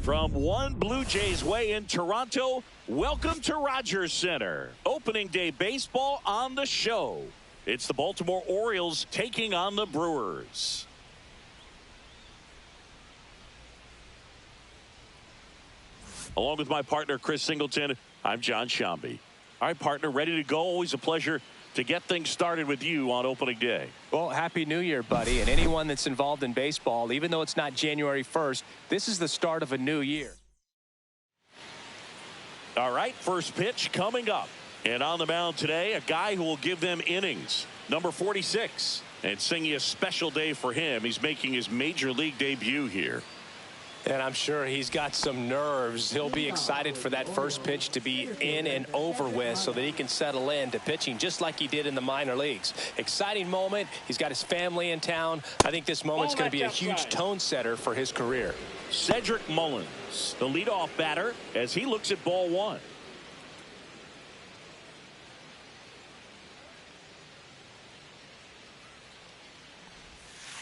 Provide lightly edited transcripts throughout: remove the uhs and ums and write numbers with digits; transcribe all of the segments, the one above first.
From one Blue Jays way in Toronto, welcome to Rogers Center. Opening day baseball on the show. It's the Baltimore Orioles taking on the Brewers. Along with my partner, Chris Singleton, I'm John Shambi. All right, partner, ready to go. Always a pleasure to get things started with you on opening day. Well, Happy New Year, buddy. And anyone that's involved in baseball, even though it's not January 1st, this is the start of a new year. All right, first pitch coming up. And on the mound today, a guy who will give them innings, number 46. And singing a special day for him. He's making his major league debut here. And I'm sure he's got some nerves. He'll be excited for that first pitch to be in and over with so that he can settle into pitching just like he did in the minor leagues. Exciting moment. He's got his family in town. I think this moment's going to be a huge tone setter for his career. Cedric Mullins, the leadoff batter, as he looks at ball one.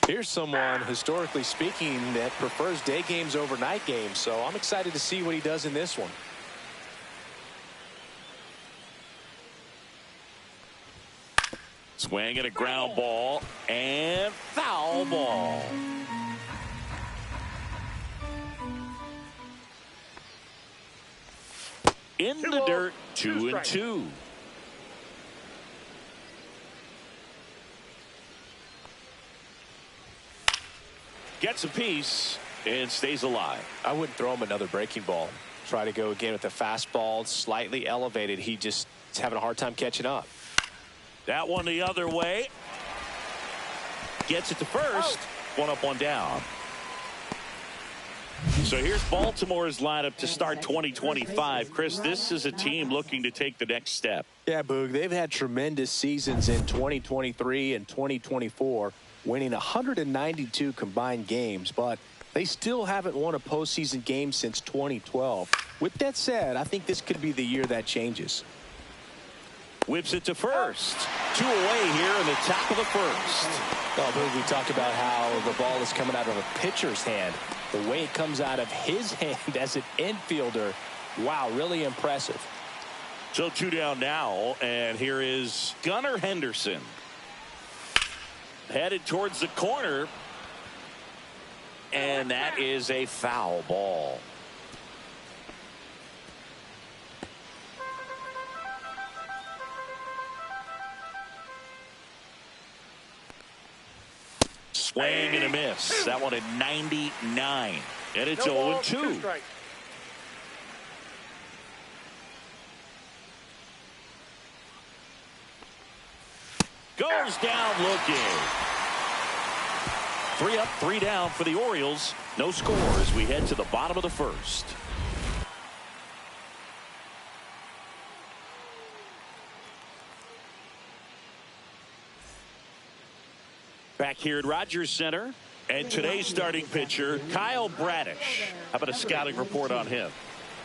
Here's someone, historically speaking, that prefers day games over night games, so I'm excited to see what he does in this one. Swing and a ground ball, and foul ball. In the dirt, 2-2. Gets a piece and stays alive. I wouldn't throw him another breaking ball. Try to go again with the fastball, slightly elevated. He just is having a hard time catching up. That one the other way. Gets it to first. One up, one down. So here's Baltimore's lineup to start 2025. Chris, this is a team looking to take the next step. Yeah, Boog, they've had tremendous seasons in 2023 and 2024, winning 192 combined games, but they still haven't won a postseason game since 2012. With that said, I think this could be the year that changes. Whips it to first. 2 away here in the top of the first. Oh, Boog, we talked about how the ball is coming out of a pitcher's hand. The way it comes out of his hand as an infielder, wow, really impressive. So 2 down now, and here is Gunnar Henderson. Headed towards the corner, and that is a foul ball. Swing and a miss. That one at 99, and it's 0-2. Goes down looking. 3 up, 3 down for the Orioles. No score as we head to the bottom of the first. Back here at Rogers Center, and today's starting pitcher, Kyle Bradish. How about a scouting report on him?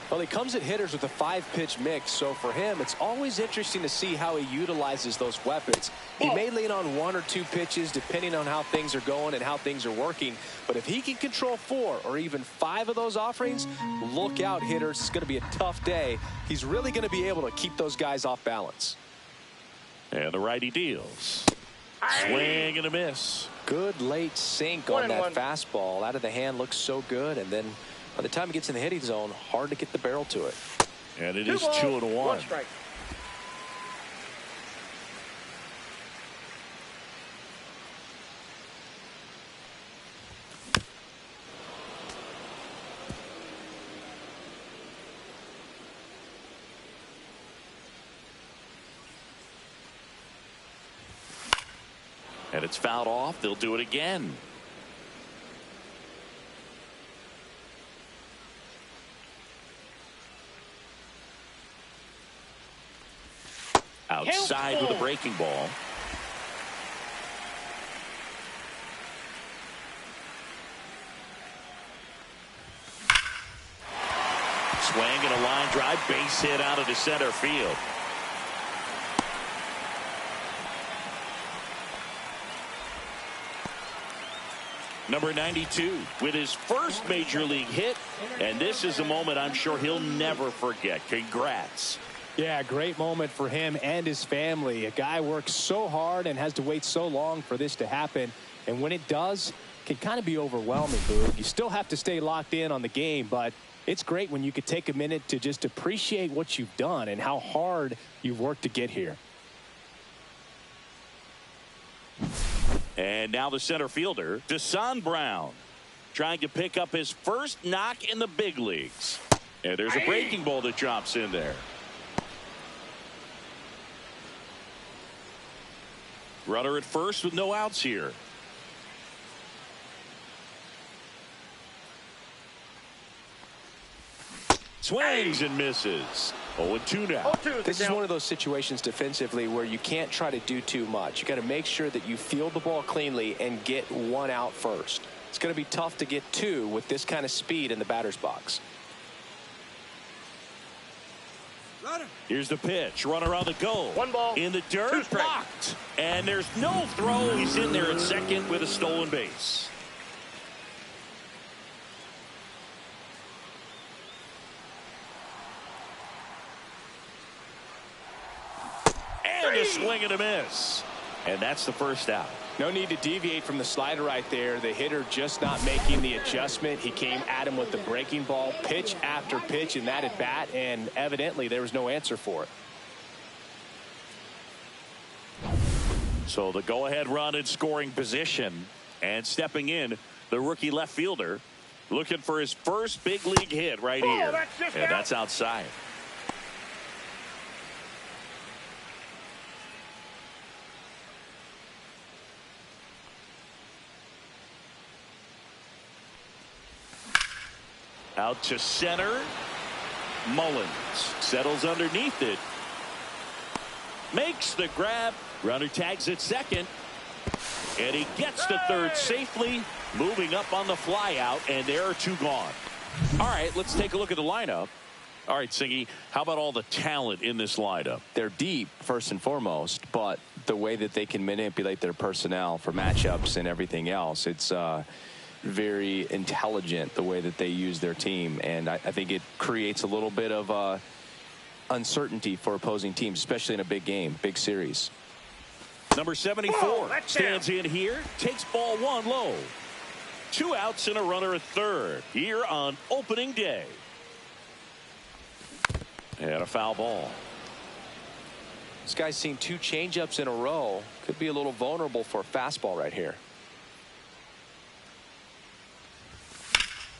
Well, he comes at hitters with a 5-pitch mix, so for him, it's always interesting to see how he utilizes those weapons. He may lean on 1 or 2 pitches depending on how things are going and how things are working, but if he can control 4 or even 5 of those offerings, look out, hitters. It's going to be a tough day. He's really going to be able to keep those guys off balance. And the righty deals. Swing and a miss. Good late sink on that fastball. Out of the hand, looks so good, and then by the time he gets in the hitting zone, hard to get the barrel to it. And it is 2-1. And it's fouled off. They'll do it again. Outside with a breaking ball. Swing and a line drive, base hit out of the center field. Number 92 with his first major league hit. And this is a moment I'm sure he'll never forget. Congrats. Yeah, great moment for him and his family. A guy works so hard and has to wait so long for this to happen. And when it does, it can kind of be overwhelming, Boog. You still have to stay locked in on the game, but it's great when you could take a minute to just appreciate what you've done and how hard you've worked to get here. And now the center fielder, Desan Brown, trying to pick up his first knock in the big leagues. And there's a breaking ball that drops in there. Runner at first with no outs here. Swings and misses. 0-2 now. This is one of those situations defensively where you can't try to do too much. You got to make sure that you field the ball cleanly and get one out first. It's going to be tough to get two with this kind of speed in the batter's box. Here's the pitch. Runner on the go. 1 ball. In the dirt. Blocked. And there's no throw. He's in there at second with a stolen base. And a swing and a miss. And that's the first out. No need to deviate from the slider right there. The hitter just not making the adjustment. He came at him with the breaking ball, pitch after pitch in that at bat, and evidently there was no answer for it. So the go-ahead run in scoring position, and stepping in, the rookie left fielder looking for his first big league hit right here. And that's outside. Out to center. Mullins settles underneath it. Makes the grab. Runner tags at second. And he gets to third safely. Moving up on the fly out. And there are two gone. All right, let's take a look at the lineup. All right, Singy, how about all the talent in this lineup? They're deep, first and foremost, but the way that they can manipulate their personnel for matchups and everything else, it's very intelligent the way that they use their team, and I think it creates a little bit of uncertainty for opposing teams, especially in a big game, big series. Number 74 stands in here, takes ball one low. 2 outs and a runner at third here on opening day. And a foul ball. This guy's seen 2 changeups in a row. Could be a little vulnerable for a fastball right here.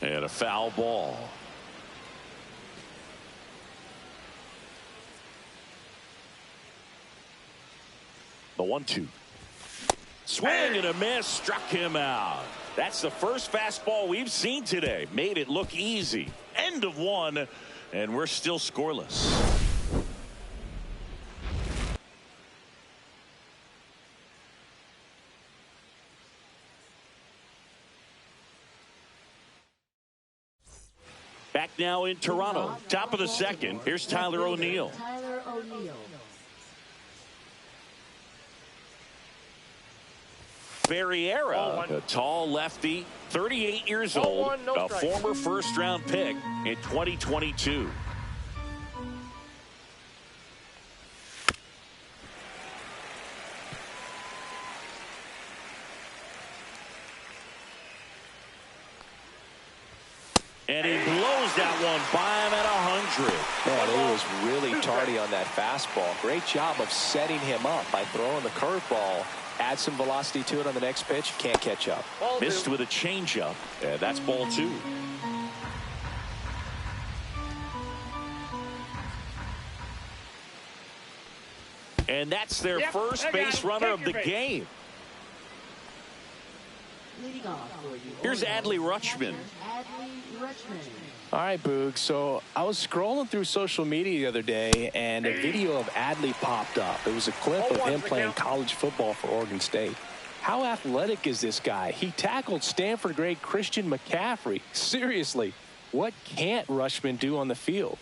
And a foul ball. The 1-2. Swing and a miss, struck him out. That's the first fastball we've seen today. Made it look easy. End of 1, and we're still scoreless. Back now in Toronto. Top of the second. Here's Tyler O'Neill. Ferreira, a tall lefty, 38 years old, a former first-round pick in 2022. And he blows that one by him at 100. Man, he was really tardy on that fastball. Great job of setting him up by throwing the curveball. Add some velocity to it on the next pitch. Can't catch up. Missed with a changeup. That's ball 2. And that's their first base runner of the game. Here's Adley Rutschman. All right, Boog. So I was scrolling through social media the other day, and a video of Adley popped up. It was a clip of him playing college football for Oregon State. How athletic is this guy? He tackled Stanford great Christian McCaffrey. Seriously, what can't Rutschman do on the field?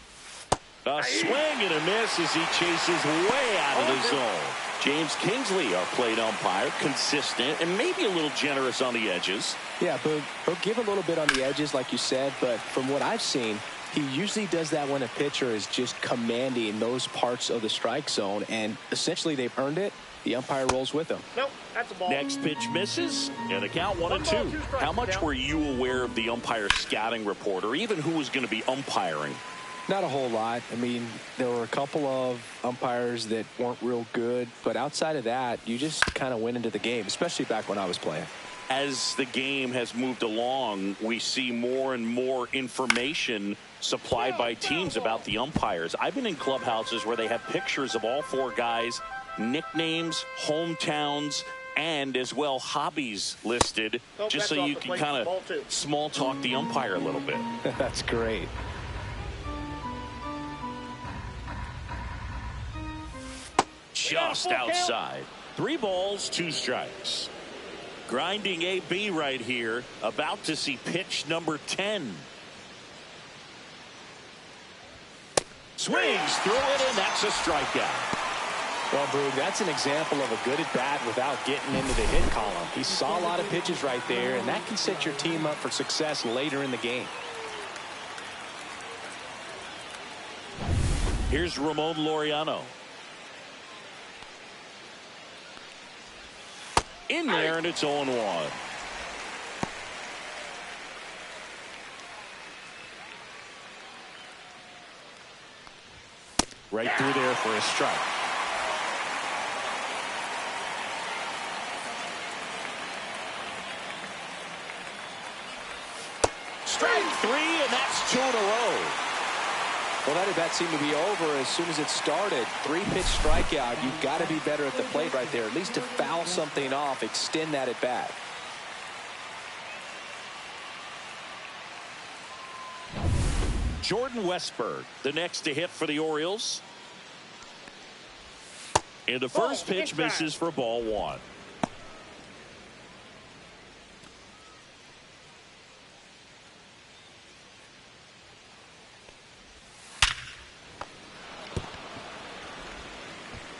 A swing and a miss as he chases way out of the zone. James Kingsley, our plate umpire, consistent and maybe a little generous on the edges. Yeah, but he'll give a little bit on the edges, like you said, but from what I've seen, he usually does that when a pitcher is just commanding those parts of the strike zone, and essentially they've earned it. The umpire rolls with them. Nope, that's a ball. Next pitch misses, and the count 1-2. How much were you aware of the umpire scouting report, or even who was going to be umpiring? Not a whole lot. I mean, there were a couple of umpires that weren't real good, but outside of that, you just kind of went into the game, especially back when I was playing. As the game has moved along, we see more and more information supplied by teams about the umpires. I've been in clubhouses where they have pictures of all four guys, nicknames, hometowns, and as well hobbies listed, just so you can kind of small talk the umpire a little bit. That's great. Just outside. 3 balls, 2 strikes. Grinding AB right here, about to see pitch number 10. Swings through it, and that's a strikeout. Well, Boog, that's an example of a good at-bat without getting into the hit column. He saw a lot of pitches right there, and that can set your team up for success later in the game. Here's Ramon Laureano. In there, and it's 0-1. Right through there for a strike. Strike 3, and that's 2 in a row. Well, that at-bat seemed to be over as soon as it started. 3-pitch strikeout. You've got to be better at the plate right there, at least to foul something off, extend that at-bat. Jordan Westburg, the next to hit for the Orioles. And the first pitch misses for ball 1.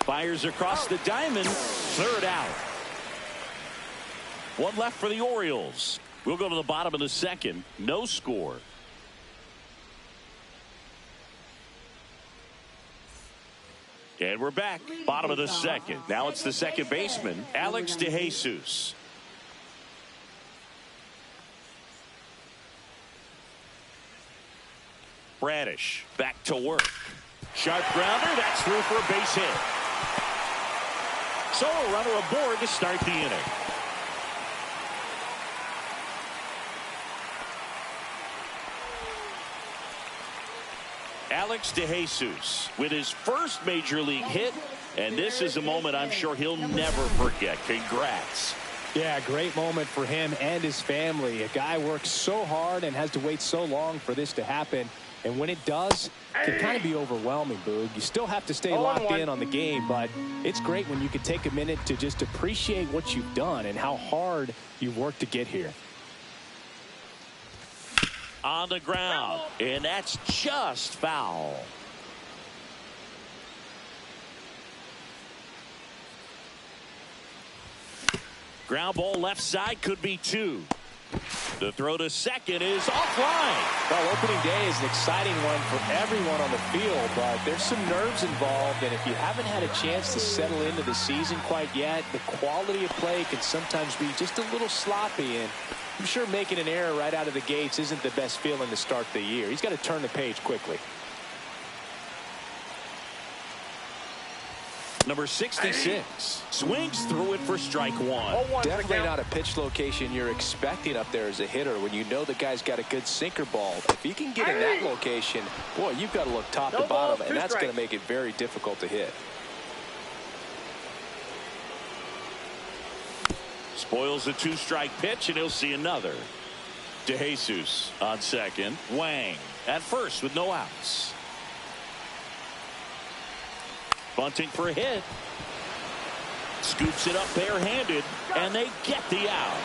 Fires across the diamond. 3rd out. 1 left for the Orioles. We'll go to the bottom of the 2nd. No score. And we're back. Bottom of the 2nd. Now it's the second baseman, Alex DeJesus. Bradish back to work. Sharp grounder. That's through for a base hit. So a runner aboard to start the inning. Alex DeJesus with his first major league hit, and this is a moment I'm sure he'll never forget. Congrats. Yeah, great moment for him and his family. A guy works so hard and has to wait so long for this to happen. And when it does, it can kind of be overwhelming, Boog. You still have to stay locked in on the game, but it's great when you can take a minute to just appreciate what you've done and how hard you've worked to get here. On the ground, and that's just foul. Ground ball left side, could be 2. The throw to second is offline. Well, opening day is an exciting one for everyone on the field, but there's some nerves involved, and if you haven't had a chance to settle into the season quite yet, the quality of play can sometimes be just a little sloppy, and I'm sure making an error right out of the gates isn't the best feeling to start the year. He's got to turn the page quickly. Number 66 swings through it for strike 1. Definitely not a pitch location you're expecting up there as a hitter when you know the guy's got a good sinker ball. If he can get in that location, boy, you've got to look top to bottom, and that's going to make it very difficult to hit. Spoils a 2-strike pitch, and he'll see another. DeJesus on second. Wang at first with no outs. Bunting for a hit. Scoops it up barehanded, and they get the out.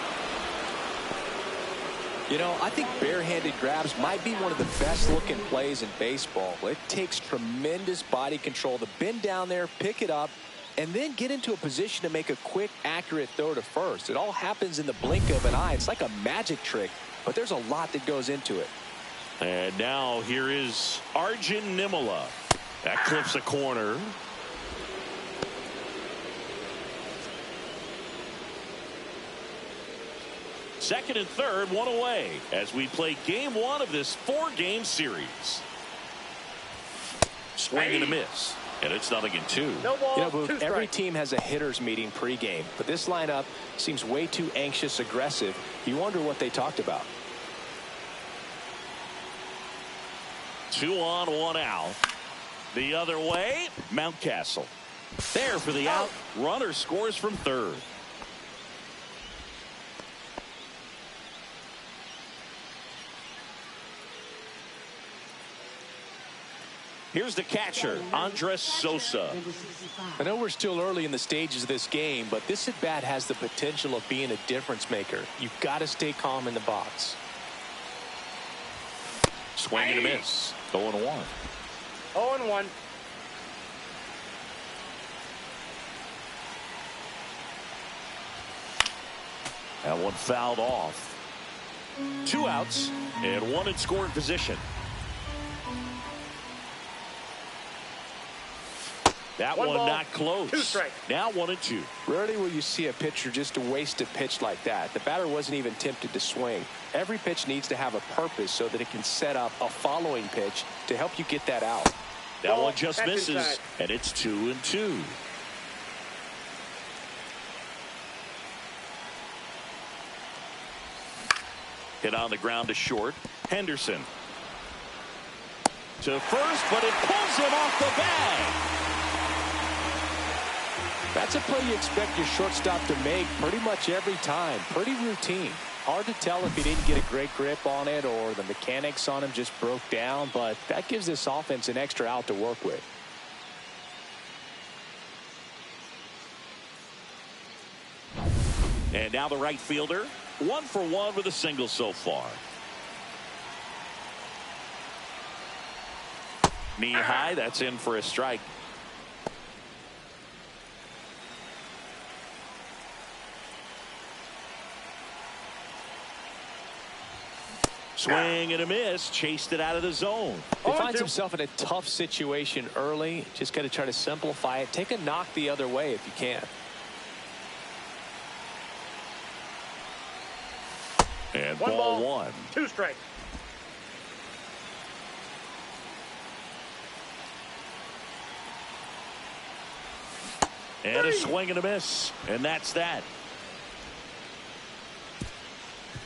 You know, I think barehanded grabs might be one of the best looking plays in baseball. It takes tremendous body control to bend down there, pick it up, and then get into a position to make a quick, accurate throw to first. It all happens in the blink of an eye. It's like a magic trick, but there's a lot that goes into it. And now here is Arjun Nimala. That clips a corner. Second and third, one away as we play game one of this 4-game series. Swing and a miss. And it's 0-2. No ball, you know, Booth, every team has a hitters meeting pregame, but this lineup seems way too anxious, aggressive. You wonder what they talked about. 2 on, 1 out. The other way, Mountcastle. There for the out. Runner scores from third. Here's the catcher, Andres Sosa. I know we're still early in the stages of this game, but this at-bat has the potential of being a difference maker. You've got to stay calm in the box. Swing and a miss. 0-1. 0-1. That one fouled off. 2 outs and 1 in scoring position. That one not close. 2 strikes. Now 1-2. Rarely will you see a pitcher just waste a pitch like that. The batter wasn't even tempted to swing. Every pitch needs to have a purpose so that it can set up a following pitch to help you get that out. That one just misses, and it's 2-2. Hit on the ground to short. Henderson. To first, but it pulls him off the bag. That's a play you expect your shortstop to make pretty much every time. Pretty routine. Hard to tell if he didn't get a great grip on it or the mechanics on him just broke down, but that gives this offense an extra out to work with. And now the right fielder, 1 for 1 with a single so far. Knee high, that's in for a strike. Swing and a miss, chased it out of the zone. He finds himself in a tough situation early. Just got to try to simplify it. Take a knock the other way if you can. And ball 1. 2 strikes. And a swing and a miss. And that's that.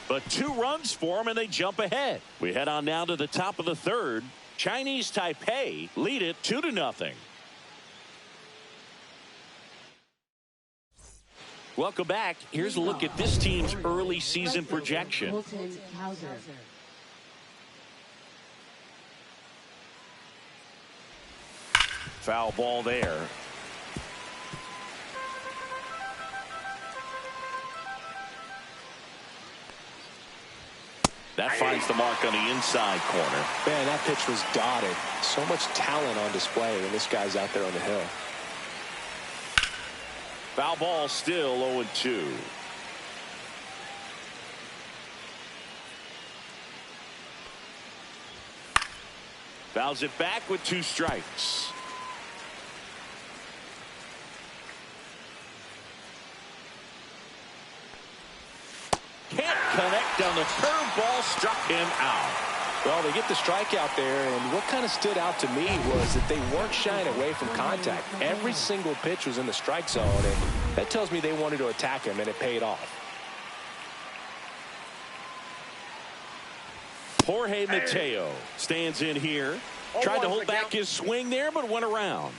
But 2 runs for them, and they jump ahead. We head on now to the top of the third. Chinese Taipei lead it 2-0. Welcome back. Here's a look at this team's early season projection. Foul ball there. That finds the mark on the inside corner. Man, that pitch was dotted. So much talent on display when this guy's out there on the hill. Foul ball still 0-2. Fouls it back with 2 strikes. Can't connect on the curveball, struck him out. Well, they get the strikeout there, and what kind of stood out to me was that they weren't shying away from contact. Every single pitch was in the strike zone, and that tells me they wanted to attack him, and it paid off. Jorge Mateo stands in here. Tried to hold back his swing there, but went around.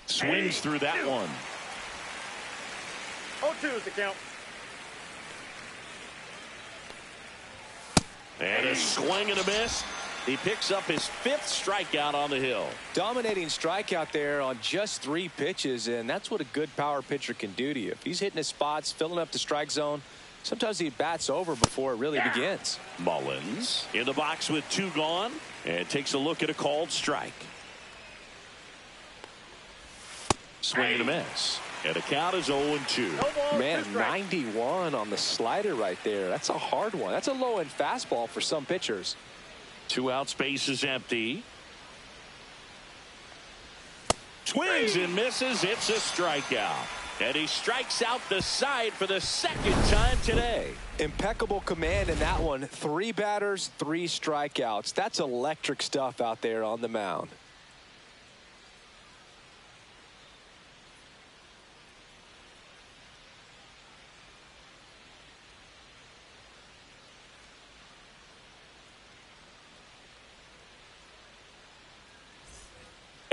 Swings through that one. 0-2 is the count. And a swing and a miss. He picks up his 5th strikeout on the hill. Dominating strikeout there on just 3 pitches, and that's what a good power pitcher can do to you. If he's hitting his spots, filling up the strike zone, sometimes he bats over before it really begins. Mullins in the box with 2 gone and takes a look at a called strike. Swing and a miss. And the count is 0-2. Man, 91 on the slider right there. That's a hard one. That's a low-end fastball for some pitchers. 2 outs, base is empty. Swings and misses. It's a strikeout. And he strikes out the side for the second time today. Impeccable command in that one. 3 batters, 3 strikeouts. That's electric stuff out there on the mound.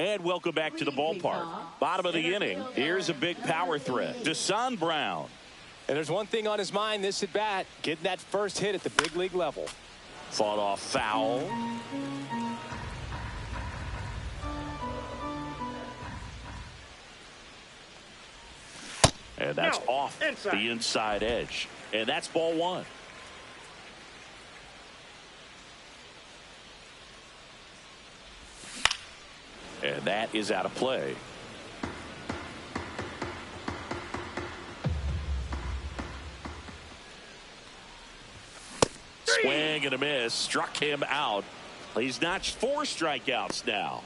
And welcome back to the ballpark. Bottom of the inning. Here's a big power threat. Deshaun Brown. And there's one thing on his mind this at bat, getting that first hit at the big league level. Fought off foul. And that's off the inside edge. And that's ball 1. And that is out of play. Swing and a miss. Struck him out. He's notched 4 strikeouts now.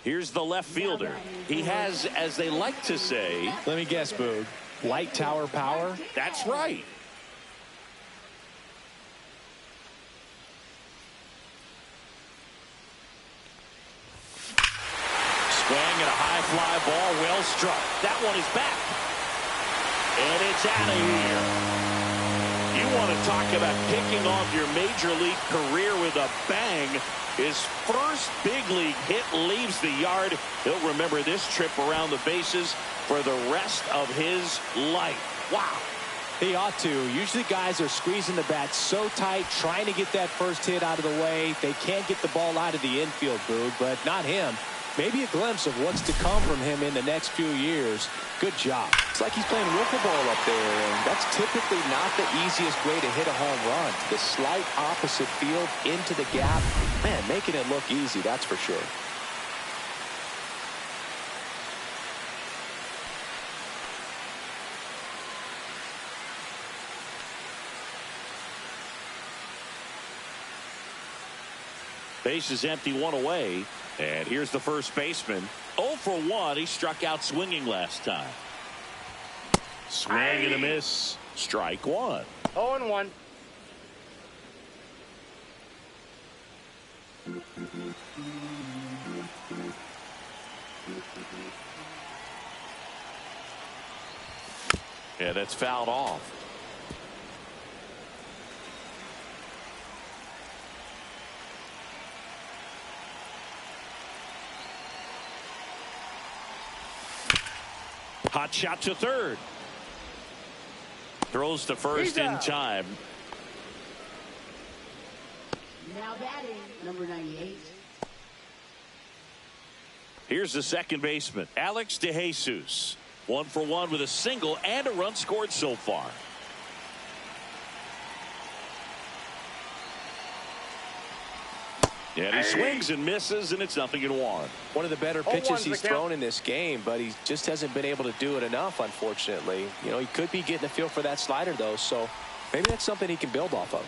Here's the left fielder. He has, as they like to say. Let me guess, Boog. Light tower power? That's right. Swing and a high fly ball, well struck. That one is back. And it's out of here. You want to talk about kicking off your major league career with a bang. His first big league hit leaves the yard. He'll remember this trip around the bases for the rest of his life. Wow. He ought to. Usually guys are squeezing the bat so tight, trying to get that first hit out of the way. They can't get the ball out of the infield, Boog, but not him. Maybe a glimpse of what's to come from him in the next few years. Good job. It's like he's playing wiffle ball up there, and that's typically not the easiest way to hit a home run. The slight opposite field into the gap. Man, making it look easy, that's for sure. Base is empty, 1 away. And here's the first baseman. 0 for 1. He struck out swinging last time. Swing and a miss. Strike 1. 0-1. Yeah, that's fouled off. Hot shot to third. Throws to first in time. Now batting, number 98. Here's the second baseman, Alex DeJesus. 1 for 1 with a single and a run scored so far. And he swings and misses, and it's 0-1. One of the better pitches he's thrown in this game, but he just hasn't been able to do it enough, unfortunately. You know, he could be getting a feel for that slider, though, so maybe that's something he can build off of.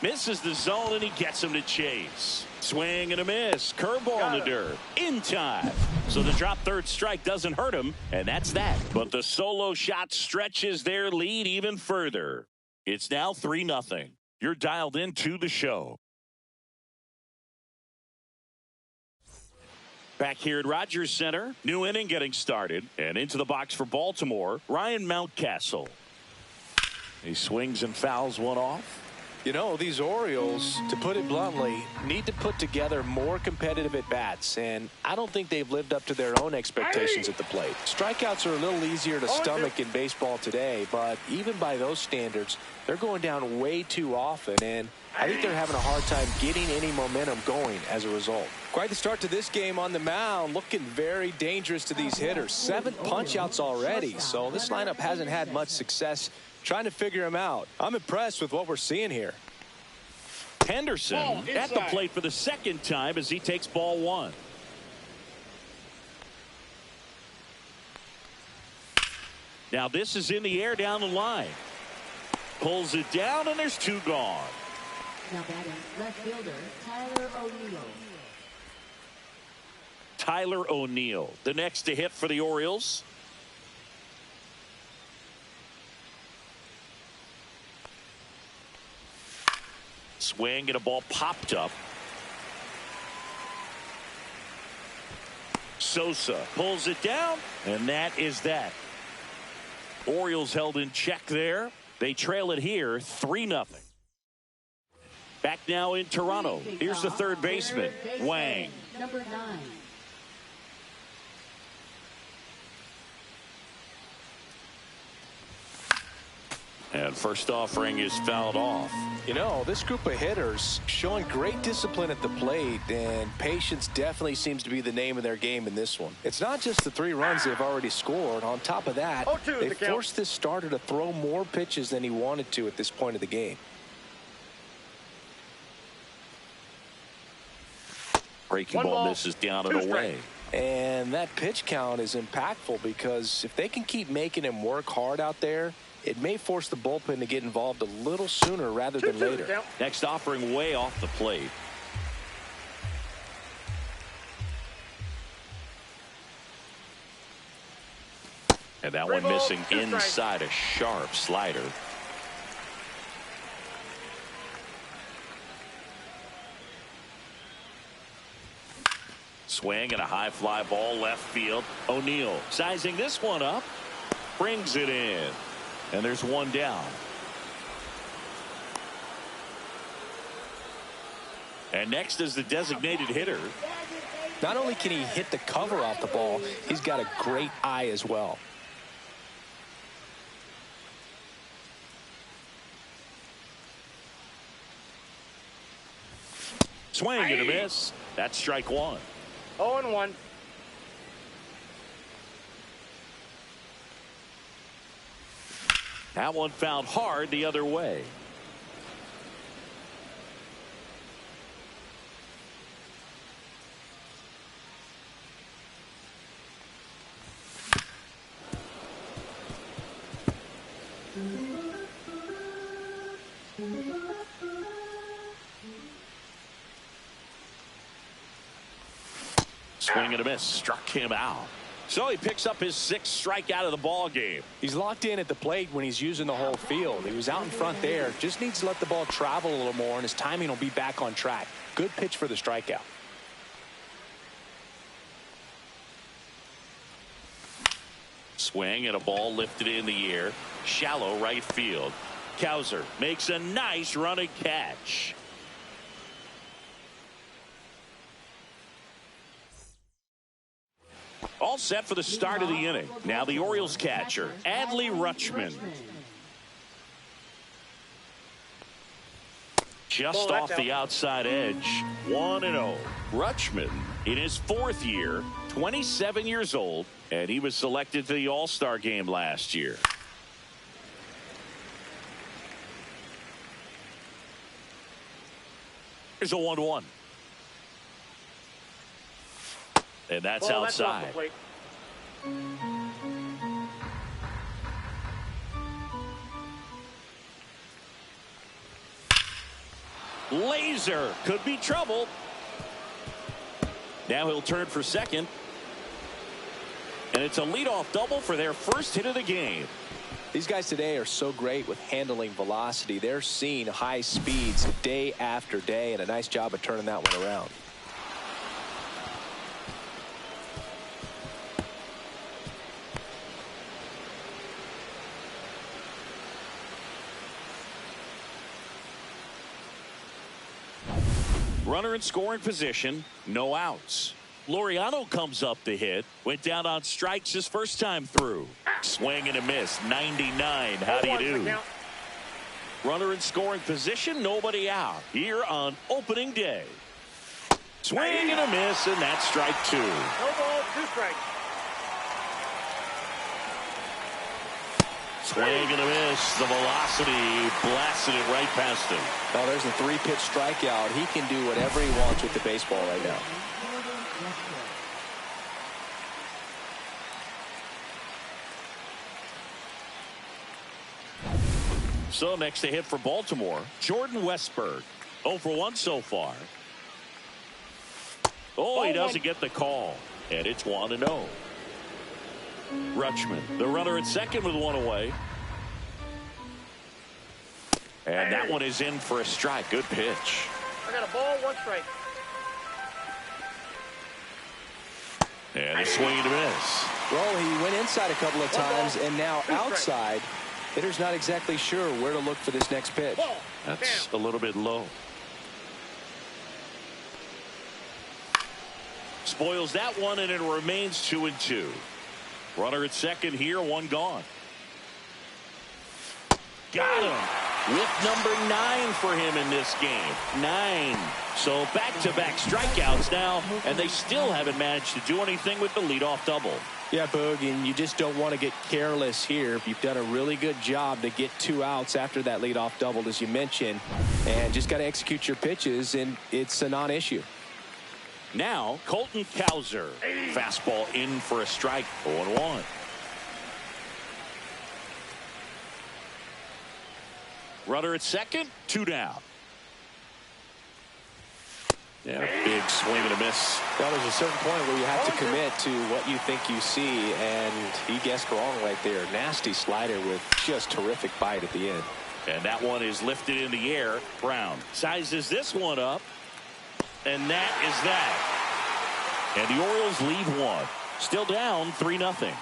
Misses the zone, and he gets him to chase. Swing and a miss. Curveball in the dirt. In time. So the drop third strike doesn't hurt him, and that's that. But the solo shot stretches their lead even further. It's now 3-0. You're dialed into the show. Back here at Rogers Center, new inning getting started. And into the box for Baltimore, Ryan Mountcastle. He swings and fouls one off. You know, these Orioles, to put it bluntly, need to put together more competitive at-bats, and I don't think they've lived up to their own expectations at the plate. Strikeouts are a little easier to stomach in baseball today, but even by those standards, they're going down way too often, and I think they're having a hard time getting any momentum going as a result. Quite the start to this game on the mound, looking very dangerous to these hitters. 7 punch-outs already, so this lineup hasn't had much success trying to figure him out. I'm impressed with what we're seeing here. Henderson at the plate for the second time as he takes ball one. Now this is in the air down the line. Pulls it down, and there's two gone. Now batting left fielder Tyler O'Neill. Tyler O'Neill, the next to hit for the Orioles. Swing and a ball popped up. Sosa pulls it down, and that is that. Orioles held in check there. They trail it here 3-0. Back now in Toronto. Here's the third baseman, Wang. Number 9. And first offering is fouled off. You know, this group of hitters showing great discipline at the plate, and patience definitely seems to be the name of their game in this one. It's not just the 3 runs they've already scored. On top of that, they forced this starter to throw more pitches than he wanted to at this point of the game. Breaking ball misses down and away. And that pitch count is impactful because if they can keep making him work hard out there, it may force the bullpen to get involved a little sooner rather than later. Next offering way off the plate. And that one missing inside, a sharp slider. Swing and a high fly ball left field. O'Neill sizing this one up. Brings it in. And there's one down. And next is the designated hitter. Not only can he hit the cover off the ball, he's got a great eye as well. Swing and a miss. That's strike one. 0-1. That one fouled hard the other way. Swing and a miss. Struck him out. So he picks up his 6th strikeout of the ball game. He's locked in at the plate when he's using the whole field. He was out in front there. Just needs to let the ball travel a little more, and his timing will be back on track. Good pitch for the strikeout. Swing and a ball lifted in the air. Shallow right field. Cowser makes a nice running catch. All set for the start of the inning. Now the Orioles catcher, Adley Rutschman. Just off the outside edge. 1-0. Rutschman in his 4th year, 27 years old, and he was selected to the All-Star game last year. Here's a 1-1. And that's outside. Laser could be trouble. Now he'll turn for second. And it's a leadoff double for their first hit of the game. These guys today are so great with handling velocity. They're seeing high speeds day after day, and a nice job of turning that one around. Runner in scoring position, no outs. Laureano comes up to hit. Went down on strikes his first time through. Swing and a miss. 99. How do you do? Runner in scoring position, nobody out. Here on opening day. Swing and a miss, and that's strike 2. No ball, 2 strikes. Swing and a miss. The velocity blasted it right past him. Well, there's a 3-pitch strikeout. He can do whatever he wants with the baseball right now. So next to hit for Baltimore, Jordan Westburg. 0 for 1 so far. Oh, he doesn't get the call. And it's 1-0. Rutschman, the runner at second with 1 away. And that one is in for a strike. Good pitch. I got a ball, 1 strike. And a swing and a miss. Well, he went inside a couple of times, and now outside. Hitter's not exactly sure where to look for this next pitch. That's a little bit low. Spoils that one, and it remains 2-2. Runner at second here, 1 gone. Got him with number 9 for him in this game. 9. So back-to-back strikeouts now, and they still haven't managed to do anything with the leadoff double. Yeah, Boog, and you just don't want to get careless here. You've done a really good job to get 2 outs after that leadoff double, as you mentioned, and just got to execute your pitches, and it's a non-issue. Now, Colton Cowser. Fastball in for a strike. 0-1. Runner at second, 2 down. And a big swing and a miss. Well, there's a certain point where you have to commit to what you think you see, and he guessed wrong right there. Nasty slider with just terrific bite at the end. And that one is lifted in the air. Brown sizes this one up, and that is that. And the Orioles lead 1. Still down 3-0.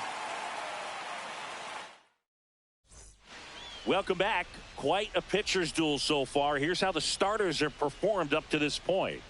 Welcome back. Quite a pitcher's duel so far. Here's how the starters have performed up to this point.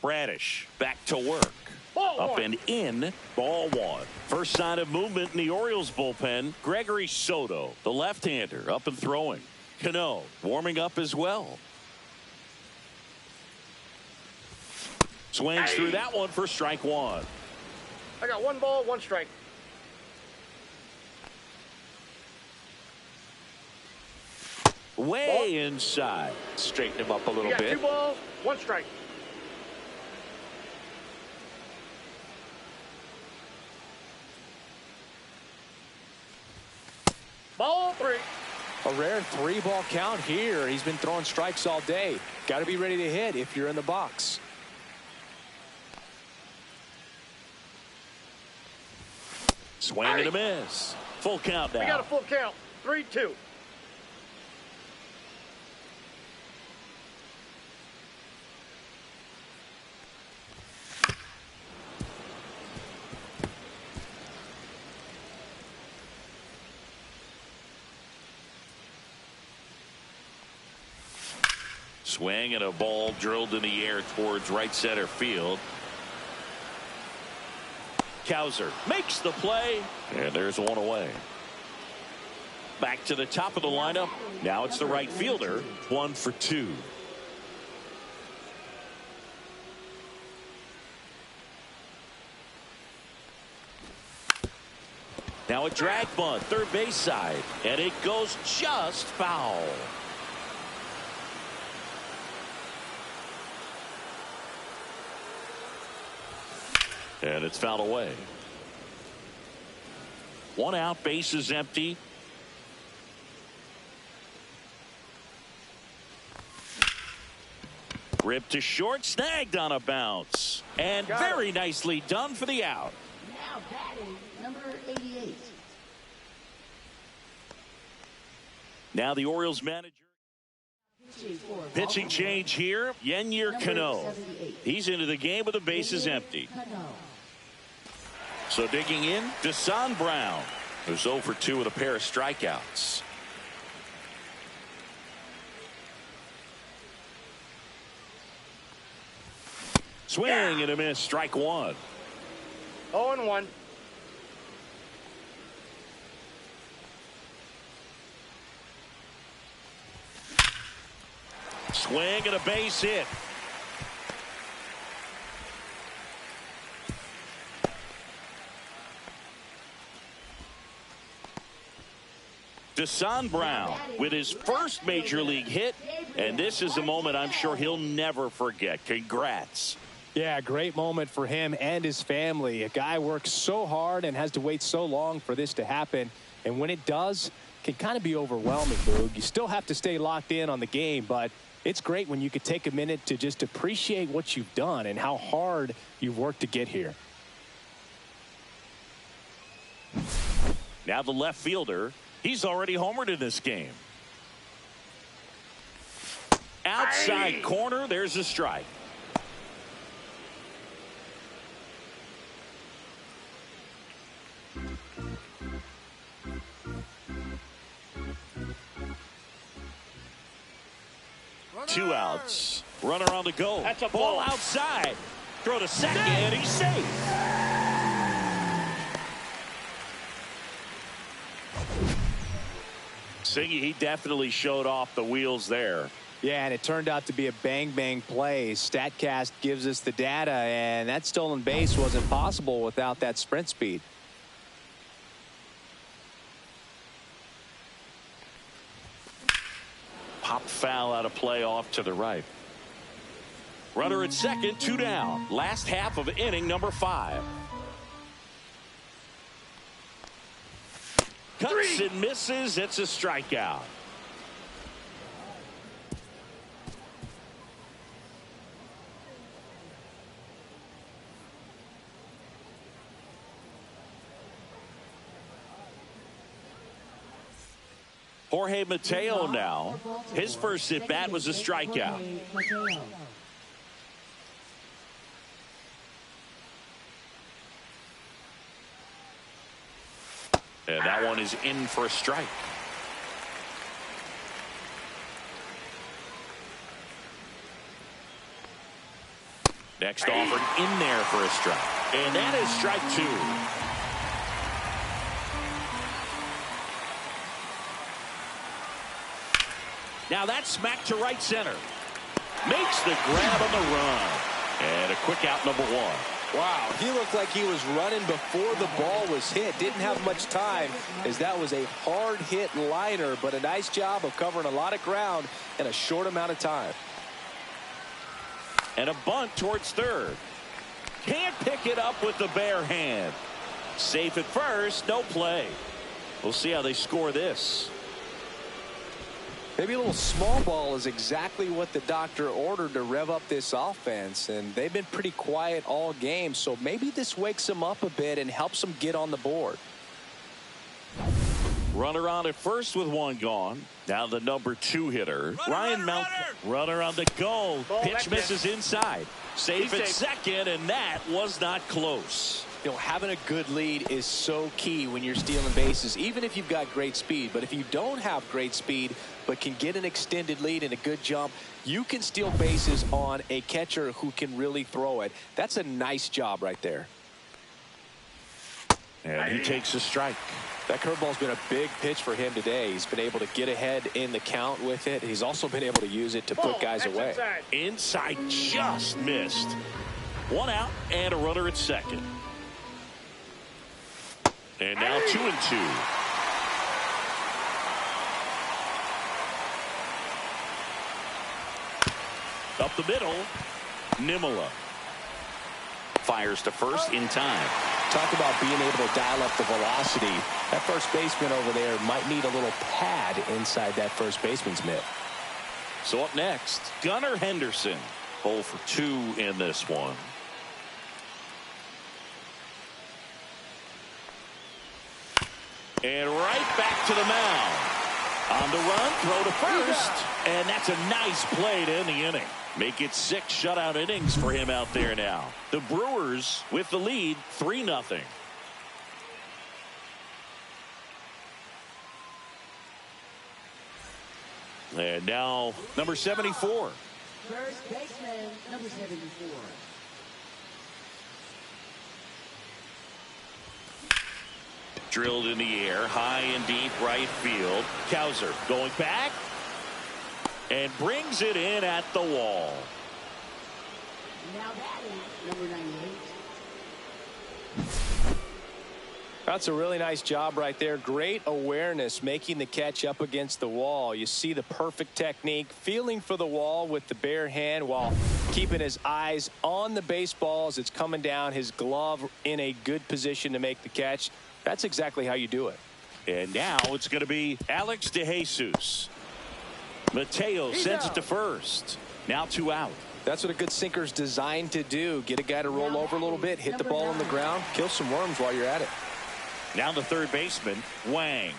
Bradish back to work. Up and in. Ball 1. First sign of movement in the Orioles bullpen. Gregory Soto, the left-hander, up and throwing. Cano warming up as well. Swings through that one for strike 1. I got 1 ball, 1 strike. Way inside. Straighten him up a little You got bit. 2 balls, 1 strike. Ball 3. A rare 3-ball count here. He's been throwing strikes all day. Got to be ready to hit if you're in the box. Swing and a miss. Full count now. We got a full count. 3-2. Swing and a ball drilled in the air towards right center field. Cowser makes the play, and there's 1 away. Back to the top of the lineup. Now it's the right fielder. 1 for 2. Now a drag bunt, third base side, and it goes just foul. And it's fouled away. 1 out, base is empty. Ripped to short, snagged on a bounce. And very nicely done for the out. Now batting number 88. Now the Orioles manager. Pitching change here. Yennier Cano. He's into the game with the bases empty. So digging in, Desan Brown, who's 0 for 2 with a pair of strikeouts. Swing and a miss. Strike one. 0-1. Swing and a base hit. Desan Brown with his first major league hit, and this is a moment I'm sure he'll never forget. Congrats. Yeah, great moment for him and his family. A guy works so hard and has to wait so long for this to happen, and when it does, it can kind of be overwhelming, Boog. You still have to stay locked in on the game, but it's great when you could take a minute to just appreciate what you've done and how hard you've worked to get here. Now the left fielder, he's already homered in this game. Outside corner, there's a strike. Two outs. Runner on the go. That's a ball ball. outside. Throw to second, and he's safe. Singy, he definitely showed off the wheels there. Yeah, and it turned out to be a bang-bang play. StatCast gives us the data, and that stolen base wasn't possible without that sprint speed. Pop foul out of play off to the right. Runner at second, 2 down. Last half of inning number 5. Cuts and misses. It's a strikeout. Jorge Mateo now. His first at bat was a strikeout. And that one is in for a strike. Next offered in there for a strike. And that is strike 2. Now that's smacked to right center. Makes the grab on the run. And a quick out, number 1. Wow, he looked like he was running before the ball was hit. Didn't have much time, as that was a hard hit liner, but a nice job of covering a lot of ground in a short amount of time. And a bunt towards third. Can't pick it up with the bare hand. Safe at first, no play. We'll see how they score this. Maybe a little small ball is exactly what the doctor ordered to rev up this offense, and they've been pretty quiet all game, so maybe this wakes them up a bit and helps them get on the board. Runner on at first with 1 gone. Now the number 2 hitter, Ryan Mount. Runner on the go. Pitch misses inside. Safe at second, and that was not close. You know, having a good lead is so key when you're stealing bases, even if you've got great speed. But if you don't have great speed but can get an extended lead and a good jump, you can steal bases on a catcher who can really throw it. That's a nice job right there. And he takes a strike. That curveball's been a big pitch for him today. He's been able to get ahead in the count with it. He's also been able to use it to put guys away. Inside just missed. 1 out and a runner at second. And now 2-2. Up the middle, Nimula fires to first in time. Talk about being able to dial up the velocity. That first baseman over there might need a little pad inside that first baseman's mitt. So up next, Gunnar Henderson. 0 for 2 in this one. And right back to the mound. On the run, throw to first. And that's a nice play to end the inning. Make it 6 shutout innings for him out there now. The Brewers with the lead, 3-0. And now number 74. First baseman, number 74. Drilled in the air, high and deep right field. Kowser going back and brings it in at the wall. Now batting, number 98. That's a really nice job right there. Great awareness, making the catch up against the wall. You see the perfect technique, feeling for the wall with the bare hand while keeping his eyes on the baseball as it's coming down, his glove in a good position to make the catch. That's exactly how you do it. And now it's going to be Alex DeJesus. Mateo sends it to first. Now 2 out. That's what a good sinker's designed to do. Get a guy to roll over a little bit, hit the ball on the ground, kill some worms while you're at it. Now the third baseman, Wang.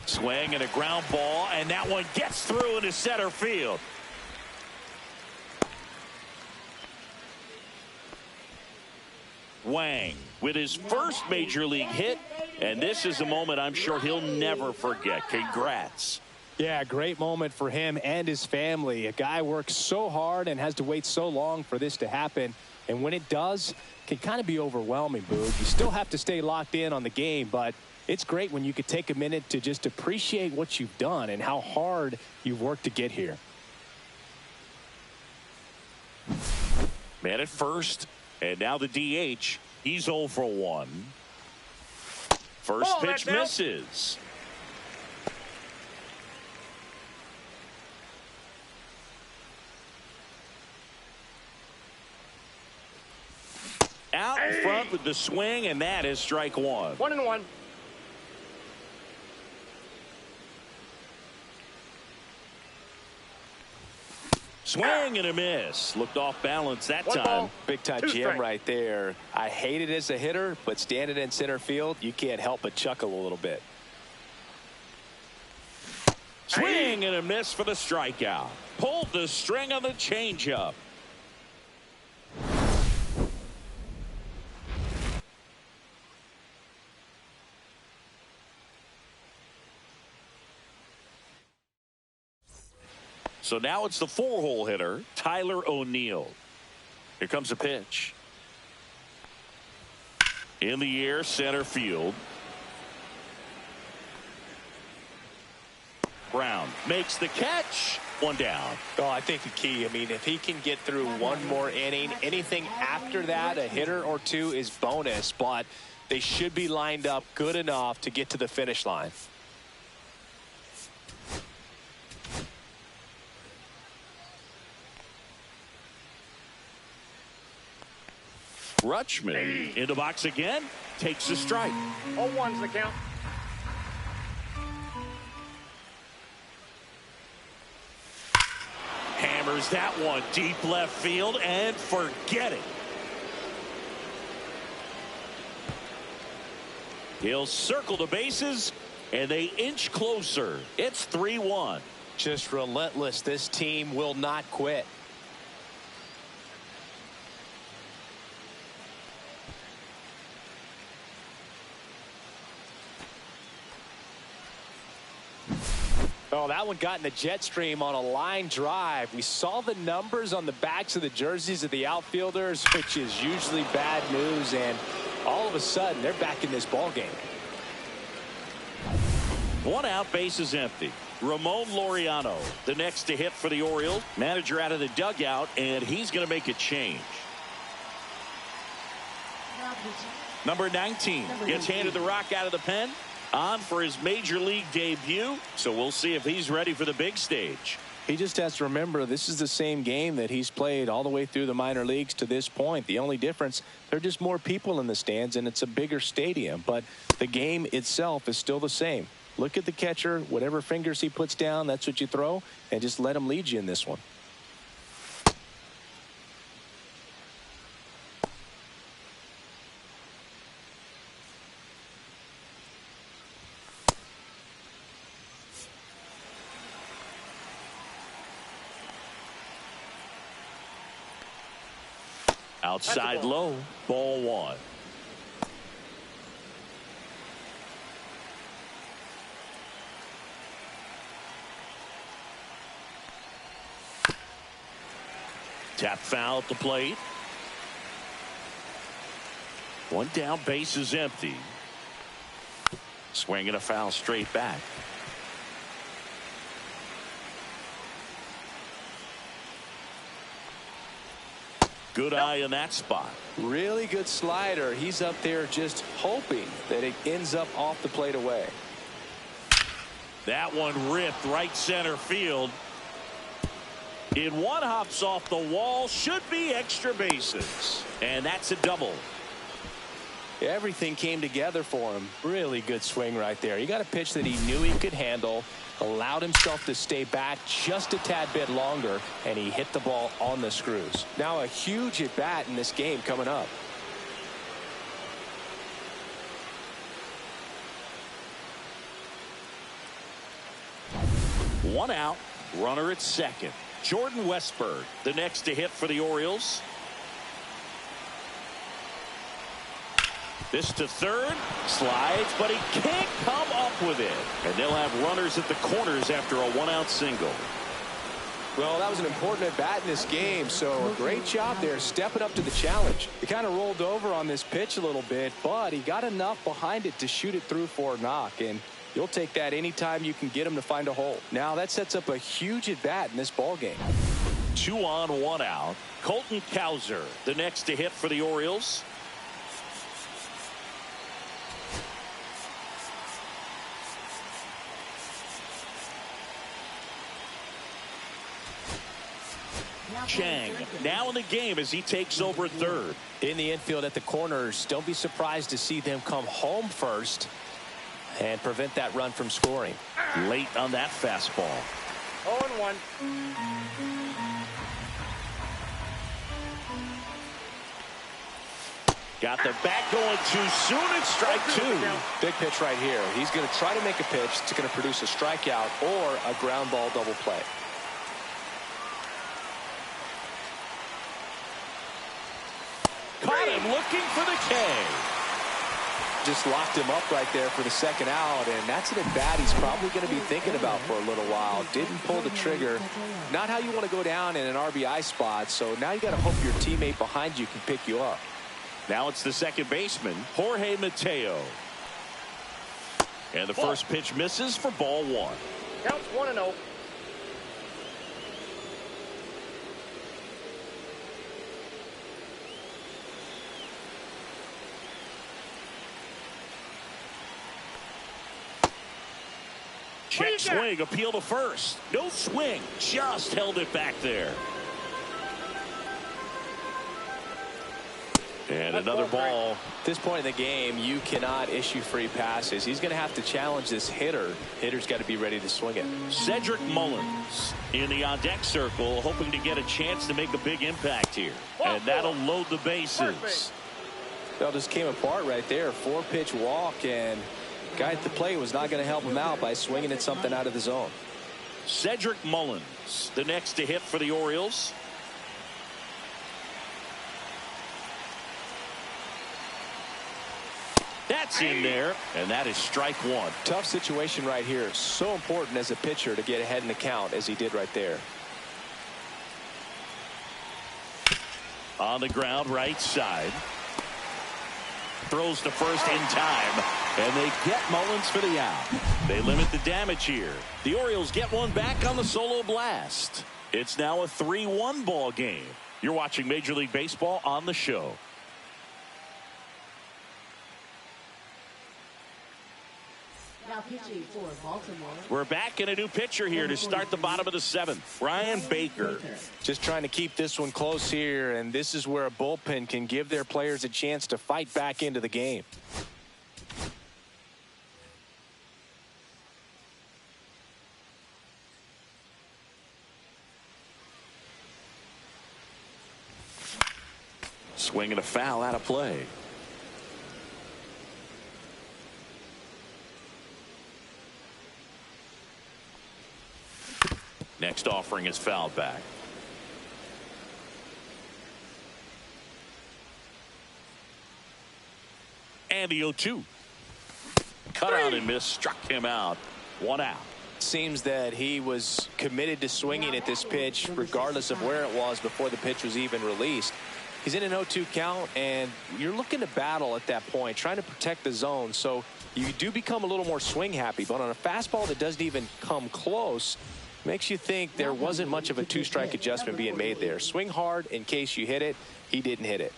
Swing and a ground ball, and that one gets through into center field. Wang with his first major league hit, and this is a moment I'm sure he'll never forget. Congrats. Yeah, great moment for him and his family. A guy works so hard and has to wait so long for this to happen. And when it does, it can kind of be overwhelming, Boog. You still have to stay locked in on the game, but it's great when you could take a minute to just appreciate what you've done and how hard you've worked to get here. Man at first, and now the DH. He's 0 for 1. First pitch misses. Out in front with the swing, and that is strike 1. 1-1. Swing and a miss. Looked off balance that time. Big time jam right there. I hate it as a hitter, but standing in center field, you can't help but chuckle a little bit. Swing and a miss for the strikeout. Pulled the string on the changeup. So now it's the 4-hole hitter, Tyler O'Neill. Here comes a pitch. In the air, center field. Brown makes the catch. 1 down. Oh, I think the key, I mean, if he can get through one more inning, anything after that, a hitter or two is bonus, but they should be lined up good enough to get to the finish line. Rutschman in the box again, takes the strike. 0-1's the count. Hammers that one deep left field and forget it. He'll circle the bases and they inch closer. It's 3-1. Just relentless. This team will not quit. Oh, that one got in the jet stream on a line drive. We saw the numbers on the backs of the jerseys of the outfielders, which is usually bad news, and all of a sudden they're back in this ball game. 1 out, base is empty. Ramon Laureano, the next to hit for the Orioles. Manager out of the dugout, and he's going to make a change. Number 19 gets handed the rock out of the pen. On for his major league debut, so we'll see if he's ready for the big stage. He just has to remember this is the same game that he's played all the way through the minor leagues to this point. The only difference, there are just more people in the stands and it's a bigger stadium, but the game itself is still the same. Look at the catcher, whatever fingers he puts down, that's what you throw, and just let him lead you in this one. Outside low, ball 1. Tap foul at the plate. One down, base is empty. Swinging a foul straight back. Good eye in that spot. Really good slider. He's up there just hoping that it ends up off the plate away. That one ripped right center field. In one, hops off the wall. Should be extra bases. And that's a double. Everything came together for him. Really good swing right there. He got a pitch that he knew he could handle, allowed himself to stay back just a tad bit longer, and he hit the ball on the screws. Now a huge at bat in this game coming up. One out, runner at second. Jordan Westberg, the next to hit for the Orioles. This to third, slides, but he can't come up with it. And they'll have runners at the corners after a one-out single. Well, that was an important at bat in this game, so a great job there stepping up to the challenge. He kind of rolled over on this pitch a little bit, but he got enough behind it to shoot it through for a knock, and you'll take that anytime you can get him to find a hole. Now that sets up a huge at bat in this ball game. 2 on, 1 out. Colton Cowser, the next to hit for the Orioles. Chang now in the game as he takes over third. In the infield at the corners, don't be surprised to see them come home first and prevent that run from scoring. Late on that fastball. 0-1. Got the bat going too soon. It's strike 2. Big pitch right here. He's going to try to make a pitch that's going to produce a strikeout or a ground ball double play. Caught him looking for the K. Just locked him up right there for the second out, and that's an at-bat he's probably going to be thinking about for a little while. Didn't pull the trigger. Not how you want to go down in an RBI spot, so now you got to hope your teammate behind you can pick you up. Now it's the second baseman, Jorge Mateo. And the first pitch misses for ball 1. Counts 1-0. Check swing, appeal to first. No swing, just held it back there. And another ball. At this point in the game, you cannot issue free passes. He's going to have to challenge this hitter. Hitter's got to be ready to swing it. Cedric Mullins in the on-deck circle, hoping to get a chance to make a big impact here. And that'll load the bases. Well, just came apart right there. 4-pitch walk, and guy at the plate was not going to help him out by swinging at something out of the zone. Cedric Mullins, the next to hit for the Orioles. That's in there, and that is strike 1. Tough situation right here. So important as a pitcher to get ahead in the count as he did right there. On the ground, right side. Throws to first in time, and they get Mullins for the out. They limit the damage here. The Orioles get one back on the solo blast. It's now a 3-1 ball game. You're watching Major League Baseball on the show. Now pitching for Baltimore. We're back in a new pitcher here to start the bottom of the 7th. Ryan Baker. Just trying to keep this one close here, and this is where a bullpen can give their players a chance to fight back into the game. Swinging a foul out of play. Next offering is fouled back. And the 0-2. Cut out and miss, struck him out. 1 out. Seems that he was committed to swinging at this pitch regardless of where it was before the pitch was even released. He's in an 0-2 count, and you're looking to battle at that point, trying to protect the zone. So you do become a little more swing happy. But on a fastball that doesn't even come close, makes you think there wasn't much of a two-strike adjustment being made there. Swing hard in case you hit it. He didn't hit it.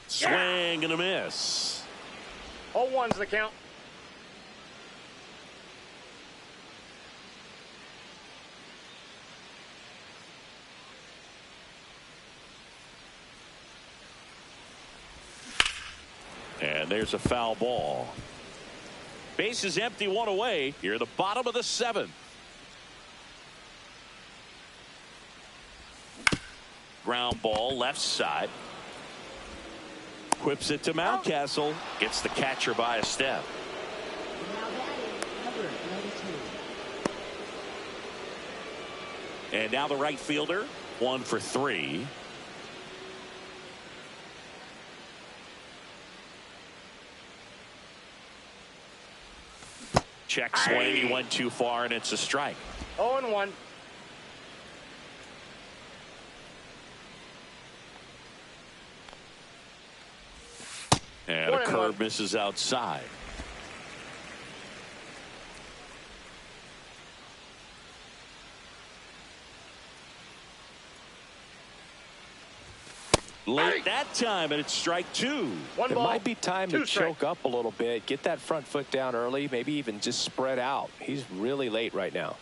Swing and a miss. 0-1's the count. And there's a foul ball. Base is empty, one away. Here at the bottom of the 7th. Ground ball left side. Whips it to Mountcastle. Gets the catcher by a step. Now batting, number 92. And now the right fielder, 1 for 3. Check swing. He went too far, and it's a strike. 0-1. And a curve misses outside. Late that time, and it's strike 2. It might be time to choke up a little bit, get that front foot down early, maybe even just spread out. He's really late right now.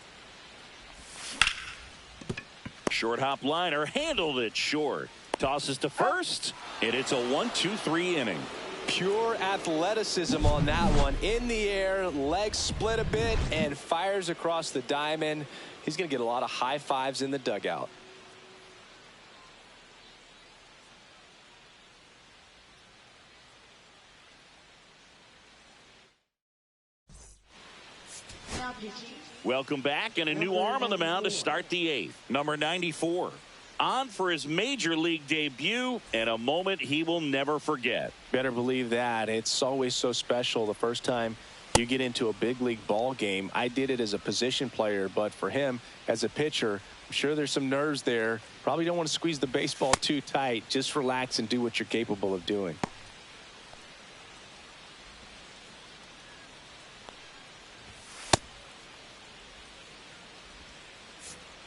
Short hop liner, handled it short. Tosses to first, and it's a 1-2-3 inning. Pure athleticism on that one. In the air, legs split a bit, and fires across the diamond. He's going to get a lot of high fives in the dugout. Now pitching. Welcome back, and a new arm on the mound to start the 8th. Number 94. On for his major league debut, and a moment he will never forget. Better believe that. It's always so special the first time you get into a big league ball game. I did it as a position player, but for him as a pitcher, I'm sure there's some nerves there. Probably don't want to squeeze the baseball too tight. Just relax and do what you're capable of doing.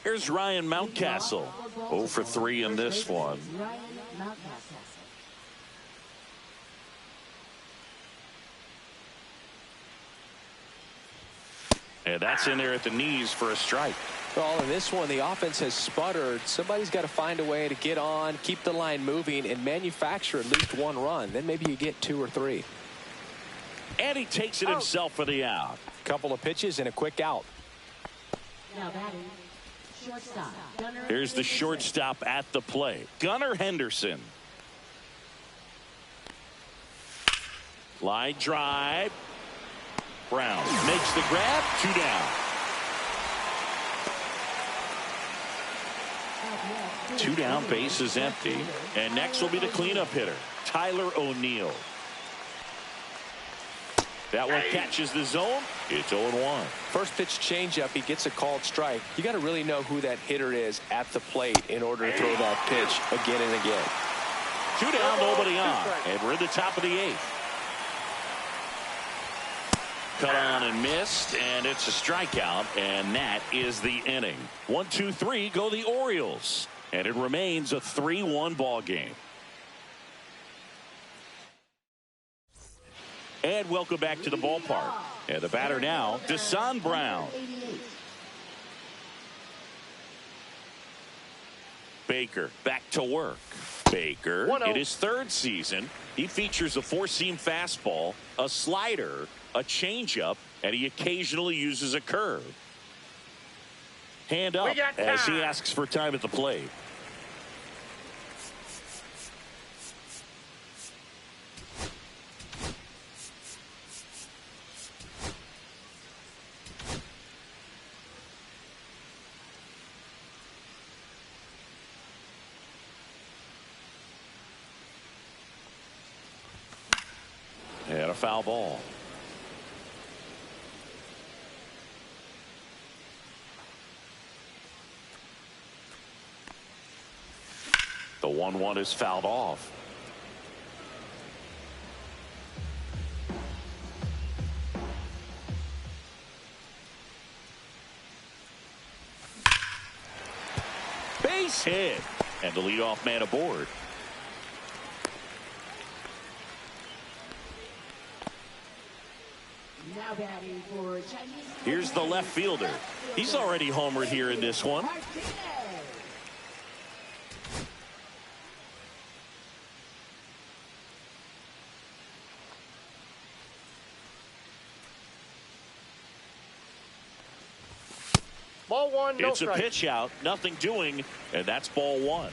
Here's Ryan Mountcastle. 0 for 3 in this one. Ryan Mountcastle. And that's in there at the knees for a strike. Well, in this one, the offense has sputtered. Somebody's got to find a way to get on, keep the line moving, and manufacture at least one run. Then maybe you get 2 or 3. And he takes it himself for the out. Couple of pitches and a quick out. Now batting, shortstop. Gunnar Here's the Henderson. shortstop at the plate. Gunnar Henderson. Line drive. Brown makes the grab. 2 down. 2 down, base is empty. And next will be the cleanup hitter, Tyler O'Neill. That one catches the zone. It's 0-1. First pitch changeup, he gets a called strike. You got to really know who that hitter is at the plate in order to throw that pitch again and again. 2 down, nobody on. And we're at the top of the 8th. Cut on and missed, and it's a strikeout, and that is the inning. 1-2-3 go the Orioles, and it remains a 3-1 ball game. And welcome back to the ballpark. And the batter now, Desan Brown. 88. Baker back to work. Baker in his 3rd season. He features a 4-seam fastball, a slider, a changeup, and he occasionally uses a curve. Hand up as he asks for time at the plate. And a foul ball. The 1-1 is fouled off. Base hit. And the leadoff man aboard. Now batting for Chinese. Here's the left fielder. He's already homered here in this one. Ball one, no It's a strike. pitch out, nothing doing, and that's ball one.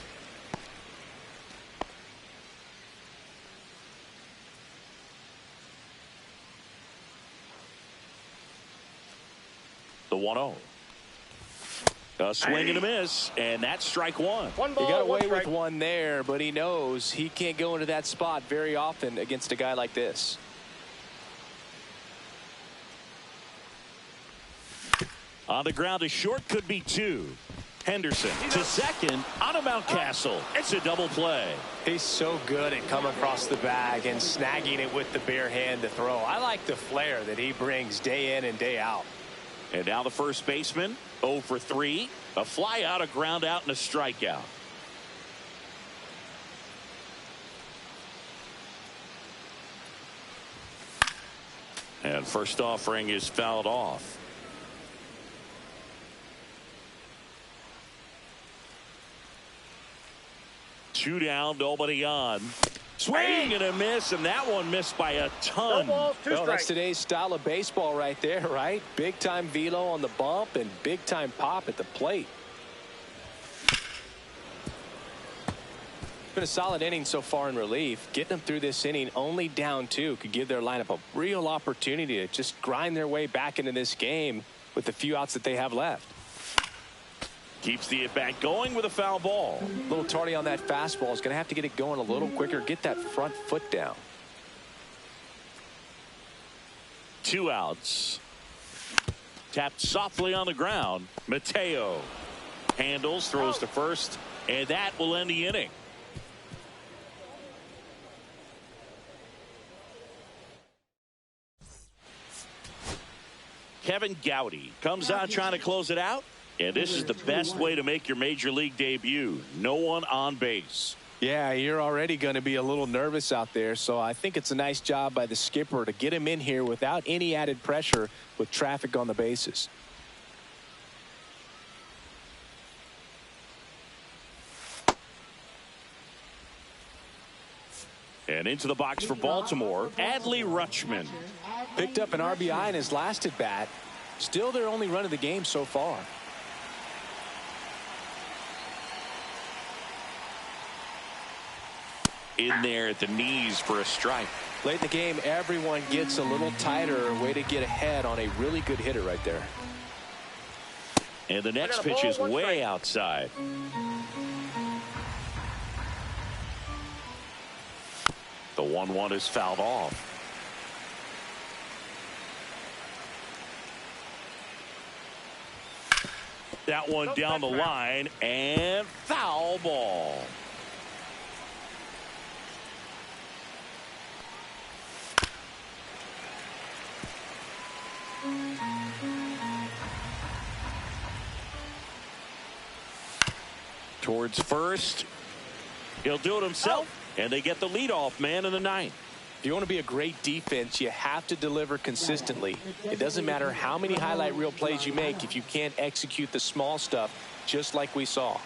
The 1-0. A swing and a miss, and that's strike one. One He ball, got one away with strike. one there, but he knows he can't go into that spot very often against a guy like this. On the ground, a short, could be two. Henderson to second on a Mountcastle. It's a double play. He's so good at coming across the bag and snagging it with the bare hand to throw. I like the flair that he brings day in and day out. And now the first baseman, 0 for 3. A fly out, a ground out, and a strikeout. And first offering is fouled off. Two down, nobody on. Swing and a miss, and that one missed by a No ton. balls, two Well, strikes. that's today's style of baseball right there, right? Big time velo on the bump and big time pop at the plate. Been a solid inning so far in relief. Getting them through this inning only down 2 could give their lineup a real opportunity to just grind their way back into this game with the few outs that they have left. Keeps the at-bat going with a foul ball. A little tardy on that fastball. Is going to have to get it going a little quicker. Get that front foot down. 2 outs. Tapped softly on the ground. Mateo handles, throws to first, and that will end the inning. Kevin Gowdy comes out trying to close it out. And this is the best way to make your major league debut. No one on base. Yeah, you're already going to be a little nervous out there, so I think it's a nice job by the skipper to get him in here without any added pressure with traffic on the bases. And into the box for Baltimore, Adley Rutschman. Picked up an RBI in his last at bat. Still their only run of the game so far. In there at the knees for a strike. Late in the game, everyone gets a little tighter. Way to get ahead on a really good hitter right there. And the next got a pitch ball, is one way strike. outside. The 1-1 is fouled off. That one Nope, down the that's foul. line, and foul ball. Towards first. He'll do it himself, and they get the leadoff man in the ninth. If you want to be a great defense, you have to deliver consistently. It doesn't matter how many highlight reel plays you make if you can't execute the small stuff, just like we saw.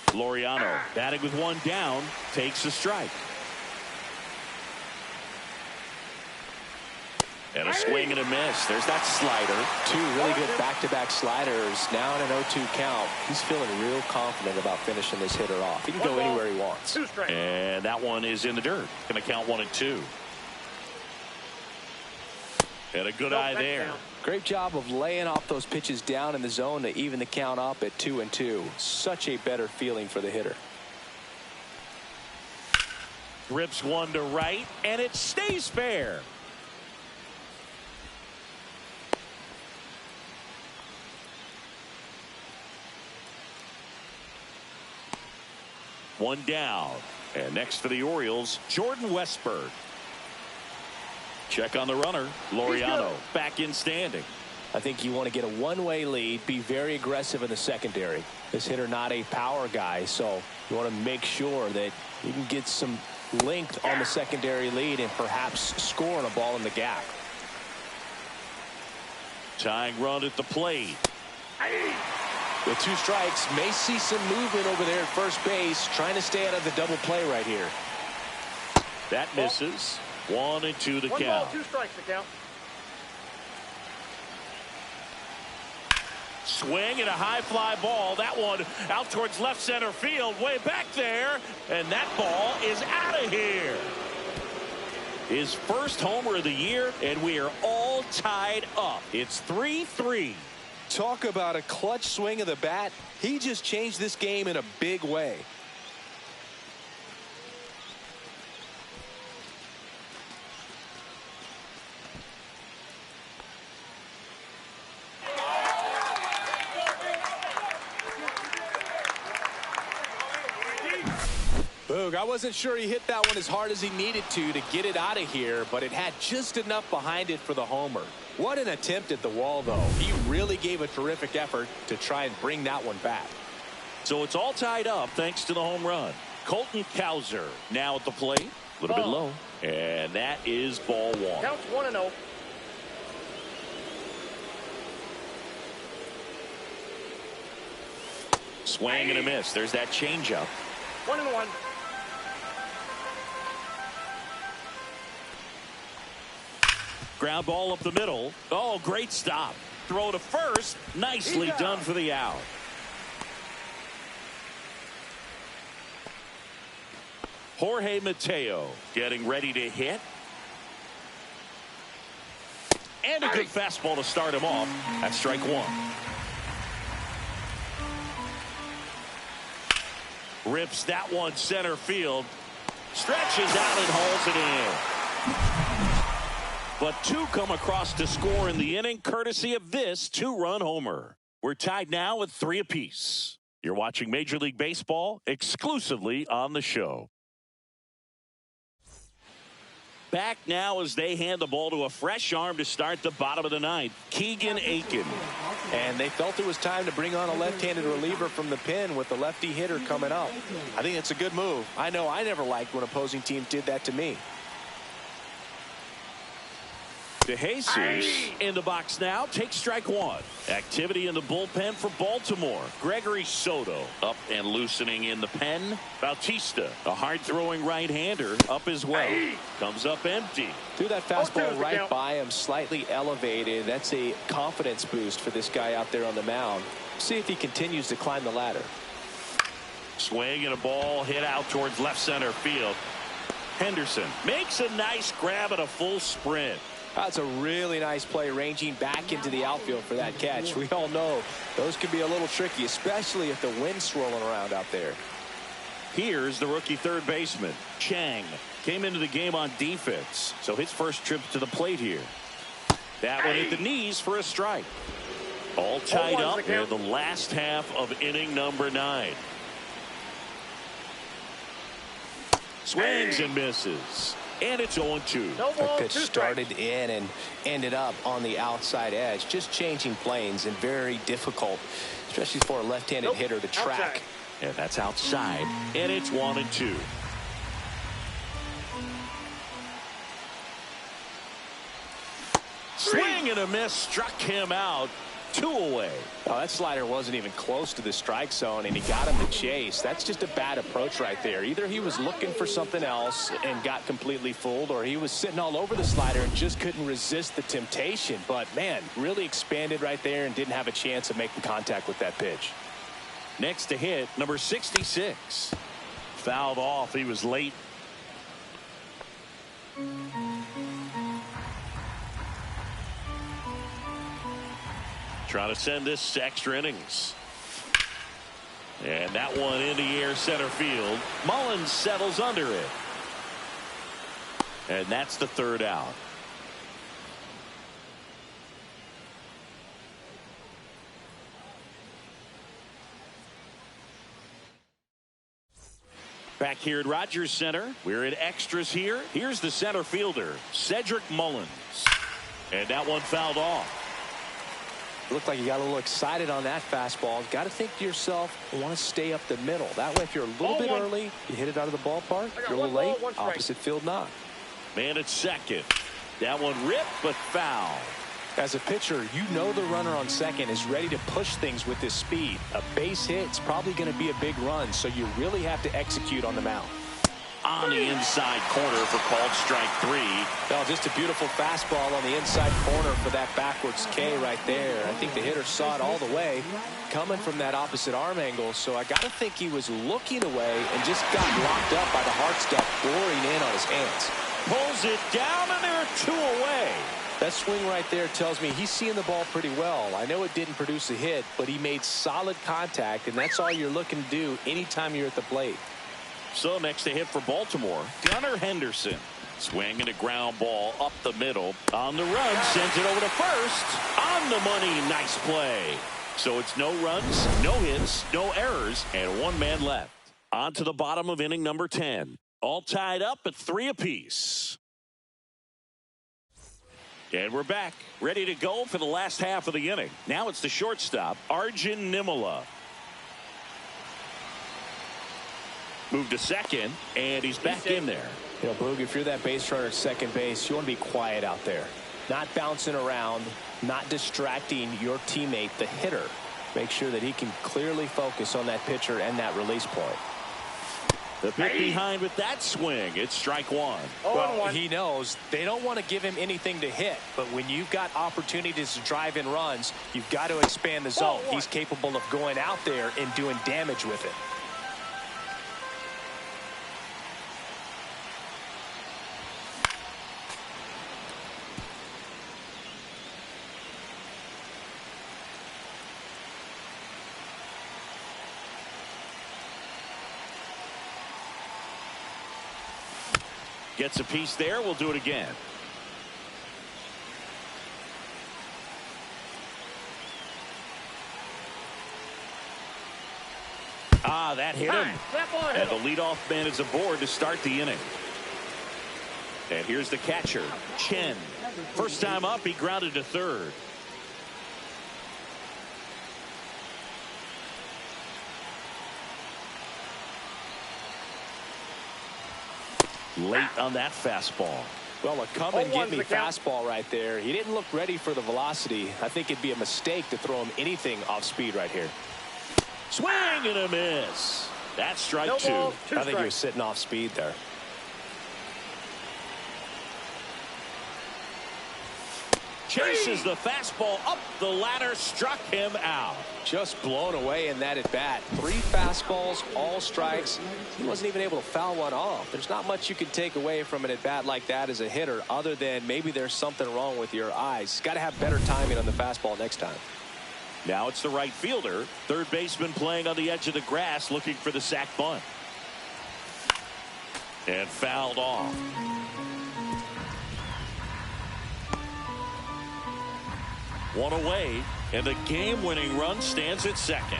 Laureano batting with one down, takes a strike. And a swing and a miss. There's that slider. 2 really good back-to-back sliders. Now in an 0-2 count. He's feeling real confident about finishing this hitter off. He can go anywhere he wants. Two strikes. And that one is in the dirt. Going to count 1 and 2. And a good eye that's there. down. Great job of laying off those pitches down in the zone to even the count up at 2-2. Such a better feeling for the hitter. Rips one to right, and it stays fair. One down. And next for the Orioles, Jordan Westburg. Check on the runner. Laureano back in standing. I think you want to get a one-way lead, be very aggressive in the secondary. This hitter not a power guy, so you want to make sure that you can get some length on the secondary lead and perhaps score on a ball in the gap. Tying run at the plate. With 2 strikes, may see some movement over there at first base, trying to stay out of the double play right here. That misses. 1-2 the count. 1 ball, 2 strikes the count. Swing and a high fly ball. That one out towards left center field, way back there, and that ball is out of here. His first homer of the year, and we are all tied up. It's 3-3. Talk about a clutch swing of the bat. He just changed this game in a big way. Boog, I wasn't sure he hit that one as hard as he needed to get it out of here, but it had just enough behind it for the homer. What an attempt at the wall, though. He really gave a terrific effort to try and bring that one back. So it's all tied up thanks to the home run. Colton Cowser now at the plate. A little bit low. And that is ball 1. Counts 1-0. Swing and a miss. There's that changeup. 1-1. Ground ball up the middle. Oh, great stop. Throw to first. Nicely done for the out. Jorge Mateo getting ready to hit. And a good fastball to start him off. That's strike 1. Rips that one center field. Stretches out and hauls it in. But 2 come across to score in the inning, courtesy of this 2-run homer. We're tied now at 3 apiece. You're watching Major League Baseball exclusively on the show. Back now as they hand the ball to a fresh arm to start the bottom of the 9th, Keegan Aiken. And they felt it was time to bring on a left-handed reliever from the pen with the lefty hitter coming up. I think it's a good move. I know I never liked when opposing teams did that to me. DeJesus in the box now. Takes strike 1. Activity in the bullpen for Baltimore. Gregory Soto up and loosening in the pen. Bautista, a hard-throwing right-hander, up as well. Comes up empty. Threw that fastball right by him, slightly elevated. That's a confidence boost for this guy out there on the mound. See if he continues to climb the ladder. Swing and a ball hit out towards left center field. Henderson makes a nice grab at a full sprint. That's a really nice play, ranging back into the outfield for that catch. We all know those can be a little tricky, especially if the wind's swirling around out there. Here's the rookie third baseman, Chang. Came into the game on defense, so his first trip to the plate here. That one hit the knees for a strike. All tied up in the last half of inning number 9. Swings and misses. And it's 0-2. The pitch started in and ended up on the outside edge. Just changing planes and very difficult, especially for a left-handed hitter to track. Outside. And that's outside. And it's 1-2. Swing and a miss struck him out. 2 away. Oh, that slider wasn't even close to the strike zone, and he got him to chase. That's just a bad approach right there. Either he was looking for something else and got completely fooled, or he was sitting all over the slider and just couldn't resist the temptation. But, man, really expanded right there and didn't have a chance of making contact with that pitch. Next to hit, number 66. Fouled off. He was late. Trying to send this to extra innings. And that one in the air center field. Mullins settles under it. And that's the 3rd out. Back here at Rogers Center, we're in extras here. Here's the center fielder, Cedric Mullins. And that one fouled off. Looked like you got a little excited on that fastball. Got to think to yourself, I want to stay up the middle. That way, if you're a little bit early, you hit it out of the ballpark. If you're a little late, opposite field knock. Man at second. That one ripped, but foul. As a pitcher, you know the runner on second is ready to push things with his speed. A base hit's probably going to be a big run, so you really have to execute on the mound. On the inside corner for called strike 3. Well, just a beautiful fastball on the inside corner for that backwards K right there. I think the hitter saw it all the way coming from that opposite arm angle, so I got to think he was looking away and just got locked up by the hard stuff boring in on his hands. Pulls it down, and there are 2 away. That swing right there tells me he's seeing the ball pretty well. I know it didn't produce a hit, but he made solid contact, and that's all you're looking to do anytime you're at the plate. So next to hit for Baltimore, Gunnar Henderson. Swing and a ground ball up the middle. On the run, sends it over to first. On the money, nice play. So it's no runs, no hits, no errors, and 1 man left. On to the bottom of inning number 10. All tied up at 3 apiece. And we're back, ready to go for the last half of the inning. Now it's the shortstop, Arjun Nimala. Moved to second, and he's back in there. You know, Boog, if you're that base runner at second base, you want to be quiet out there. Not bouncing around, not distracting your teammate, the hitter. Make sure that he can clearly focus on that pitcher and that release point. The pick behind with that swing. It's strike 1. Well, he knows they don't want to give him anything to hit, but when you've got opportunities to drive in runs, you've got to expand the zone. He's capable of going out there and doing damage with it. Gets a piece there. We'll do it again. Ah, that hit him. And the leadoff man is aboard to start the inning. And here's the catcher, Chen. First time up, he grounded to third. Late on that fastball. Well, a come and get me fastball right there. He didn't look ready for the velocity. I think it'd be a mistake to throw him anything off speed right here. Swing and a miss. That's strike 2. I think he was sitting off speed there. Chases the fastball up the ladder, struck him out. Just blown away in that at bat. 3 fastballs, all strikes. He wasn't even able to foul one off. There's not much you can take away from an at bat like that as a hitter, other than maybe there's something wrong with your eyes. Got to have better timing on the fastball next time. Now it's the right fielder. Third baseman playing on the edge of the grass, looking for the sac bunt. And fouled off. One away, and the game-winning run stands at second.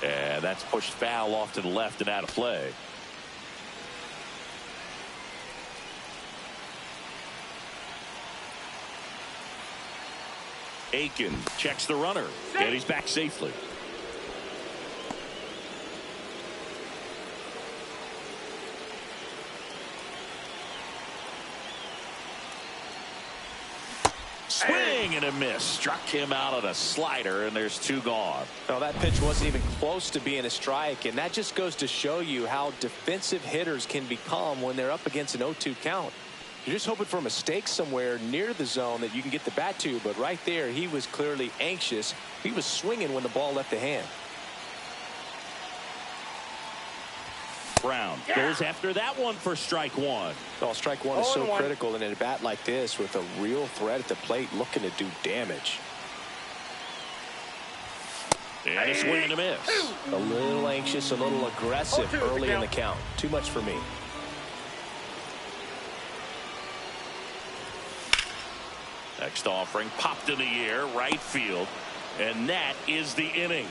And that's pushed foul off to the left and out of play. Aiken checks the runner, and he's back safely. Swing and a miss. Struck him out on a slider, and there's 2 gone. Well, that pitch wasn't even close to being a strike, and that just goes to show you how defensive hitters can become when they're up against an 0-2 count. You're just hoping for a mistake somewhere near the zone that you can get the bat to, but right there, he was clearly anxious. He was swinging when the ball left the hand. Brown goes after that one for strike 1. Well, strike 1 is so critical in a bat like this with a real threat at the plate looking to do damage. And a swing and a miss. A little anxious, a little aggressive early in the count. Too much for me. Next offering popped in the air, right field. And that is the inning.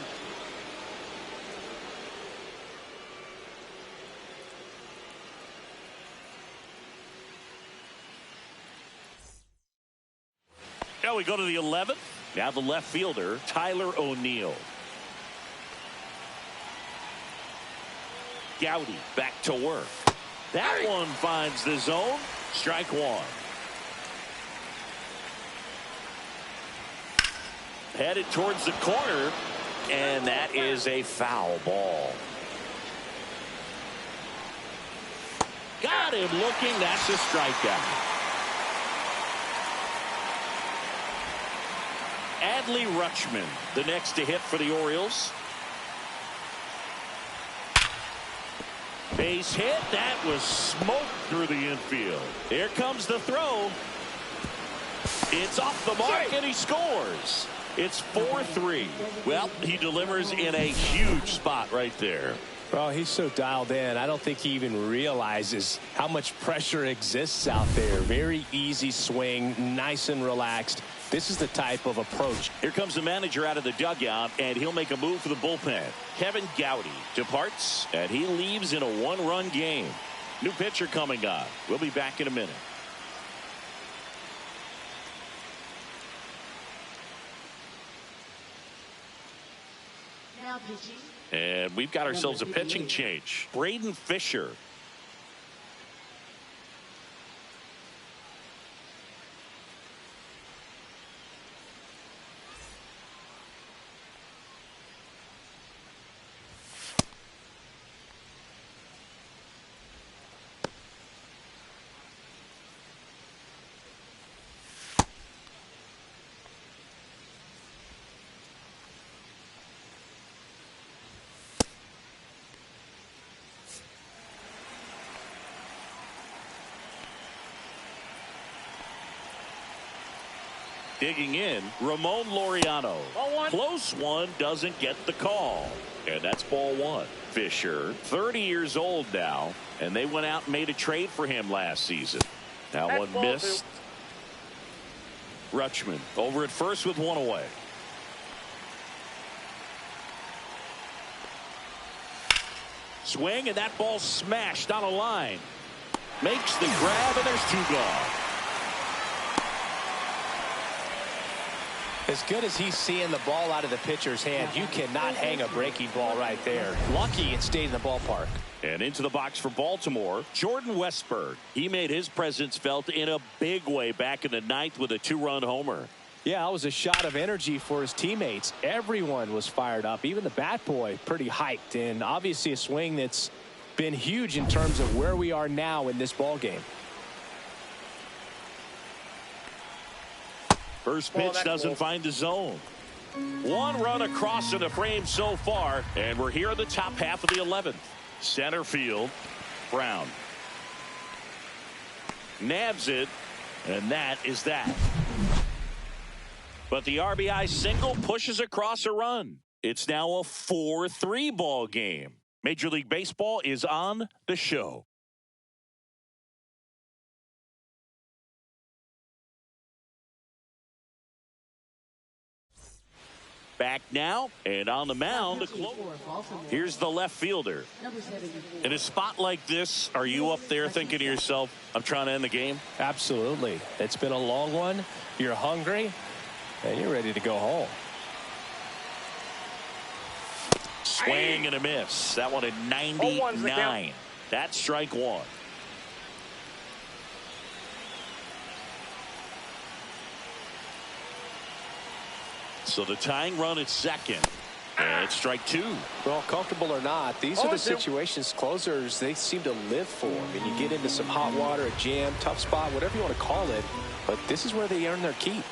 Now we go to the 11th. Now the left fielder, Tyler O'Neill. Gowdy back to work. That one finds the zone. Strike one. Headed towards the corner, and that is a foul ball. Got him looking. That's a strikeout. Adley Rutschman, the next to hit for the Orioles. Base hit. That was smoked through the infield. Here comes the throw. It's off the mark, and he scores. It's 4-3. Well, he delivers in a huge spot right there. Well, he's so dialed in. I don't think he even realizes how much pressure exists out there. Very easy swing, nice and relaxed. This is the type of approach. Here comes the manager out of the dugout, and he'll make a move for the bullpen. Kevin Gowdy departs, and he leaves in a one-run game. New pitcher coming on. We'll be back in a minute. Now pitching. And we've got ourselves a pitching change. Braden Fisher. Digging in, Ramon Laureano. Ball one. Close one, doesn't get the call. And that's ball one. Fisher, 30 years old now, and they went out and made a trade for him last season. That That's one ball missed. Rutschman over at first with one away. Swing, and that ball smashed on a line. Makes the grab, and there's two gone. As good as he's seeing the ball out of the pitcher's hand, you cannot hang a breaking ball right there. Lucky it stayed in the ballpark. And into the box for Baltimore, Jordan Westburg. He made his presence felt in a big way back in the ninth with a two-run homer. Yeah, it was a shot of energy for his teammates. Everyone was fired up, even the bat boy pretty hyped, and obviously a swing that's been huge in terms of where we are now in this ball game. First pitch doesn't find the zone. One run across in the frame so far, and we're here in the top half of the 11th. Center field, Brown. Nabs it, and that is that. But the RBI single pushes across a run. It's now a 4-3 ball game. Major League Baseball is on the show. Back now, and on the mound, here's the left fielder. In a spot like this, are you up there thinking to yourself, I'm trying to end the game? Absolutely. It's been a long one. You're hungry, and you're ready to go home. Swing and a miss. That one at 99. That's strike one. So the tying run at second. And it's strike two. Well, comfortable or not, these are the situations closers they seem to live for. I mean, you get into some hot water, a jam, tough spot, whatever you want to call it, but this is where they earn their keep.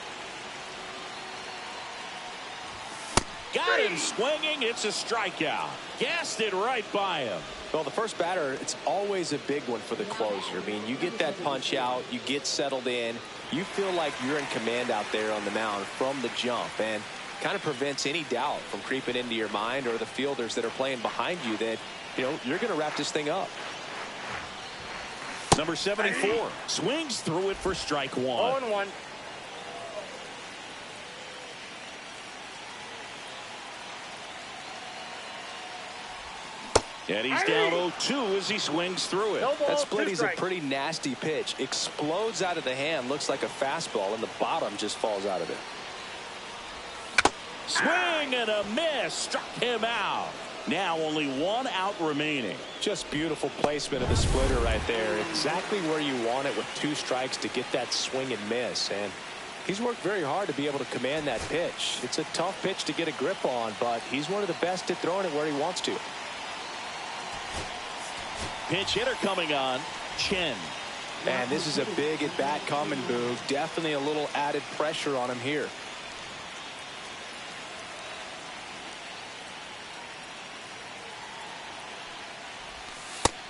Got him swinging. It's a strikeout. Gassed it right by him. Well, the first batter, it's always a big one for the closer. I mean, you get that punch out, you get settled in, you feel like you're in command out there on the mound from the jump, and kind of prevents any doubt from creeping into your mind or the fielders that are playing behind you that, you know, you're going to wrap this thing up. Number 74 swings through it for strike one. 0-1. And he's down 0-2 as he swings through it. No ball, That split 2 is a strikes. pretty nasty pitch. Explodes out of the hand. Looks like a fastball, and the bottom just falls out of it. Swing and a miss. Struck him out. Now only 1 out remaining. Just beautiful placement of the splitter right there. Exactly where you want it with 2 strikes to get that swing and miss. And he's worked very hard to be able to command that pitch. It's a tough pitch to get a grip on, but he's one of the best at throwing it where he wants to. Pinch hitter coming on. Chen. Man, this is a big at bat coming, Boog. Definitely a little added pressure on him here.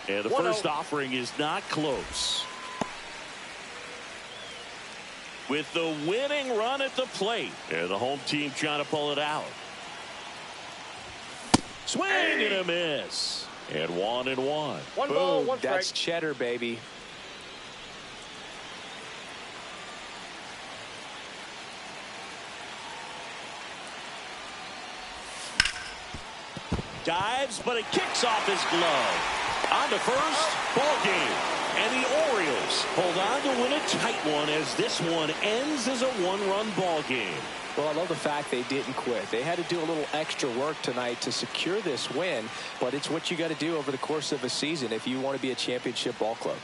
And the first offering is not close. With the winning run at the plate. And the home team trying to pull it out. Swing and a miss. And 1-1. 1 ball, 1 strike. That's cheddar, baby. Dives, but it kicks off his glove. On to first, ball game. And the Orioles hold on to win a tight one as this one ends as a 1-run ball game. Well, I love the fact they didn't quit. They had to do a little extra work tonight to secure this win, but it's what you got to do over the course of a season if you want to be a championship ball club.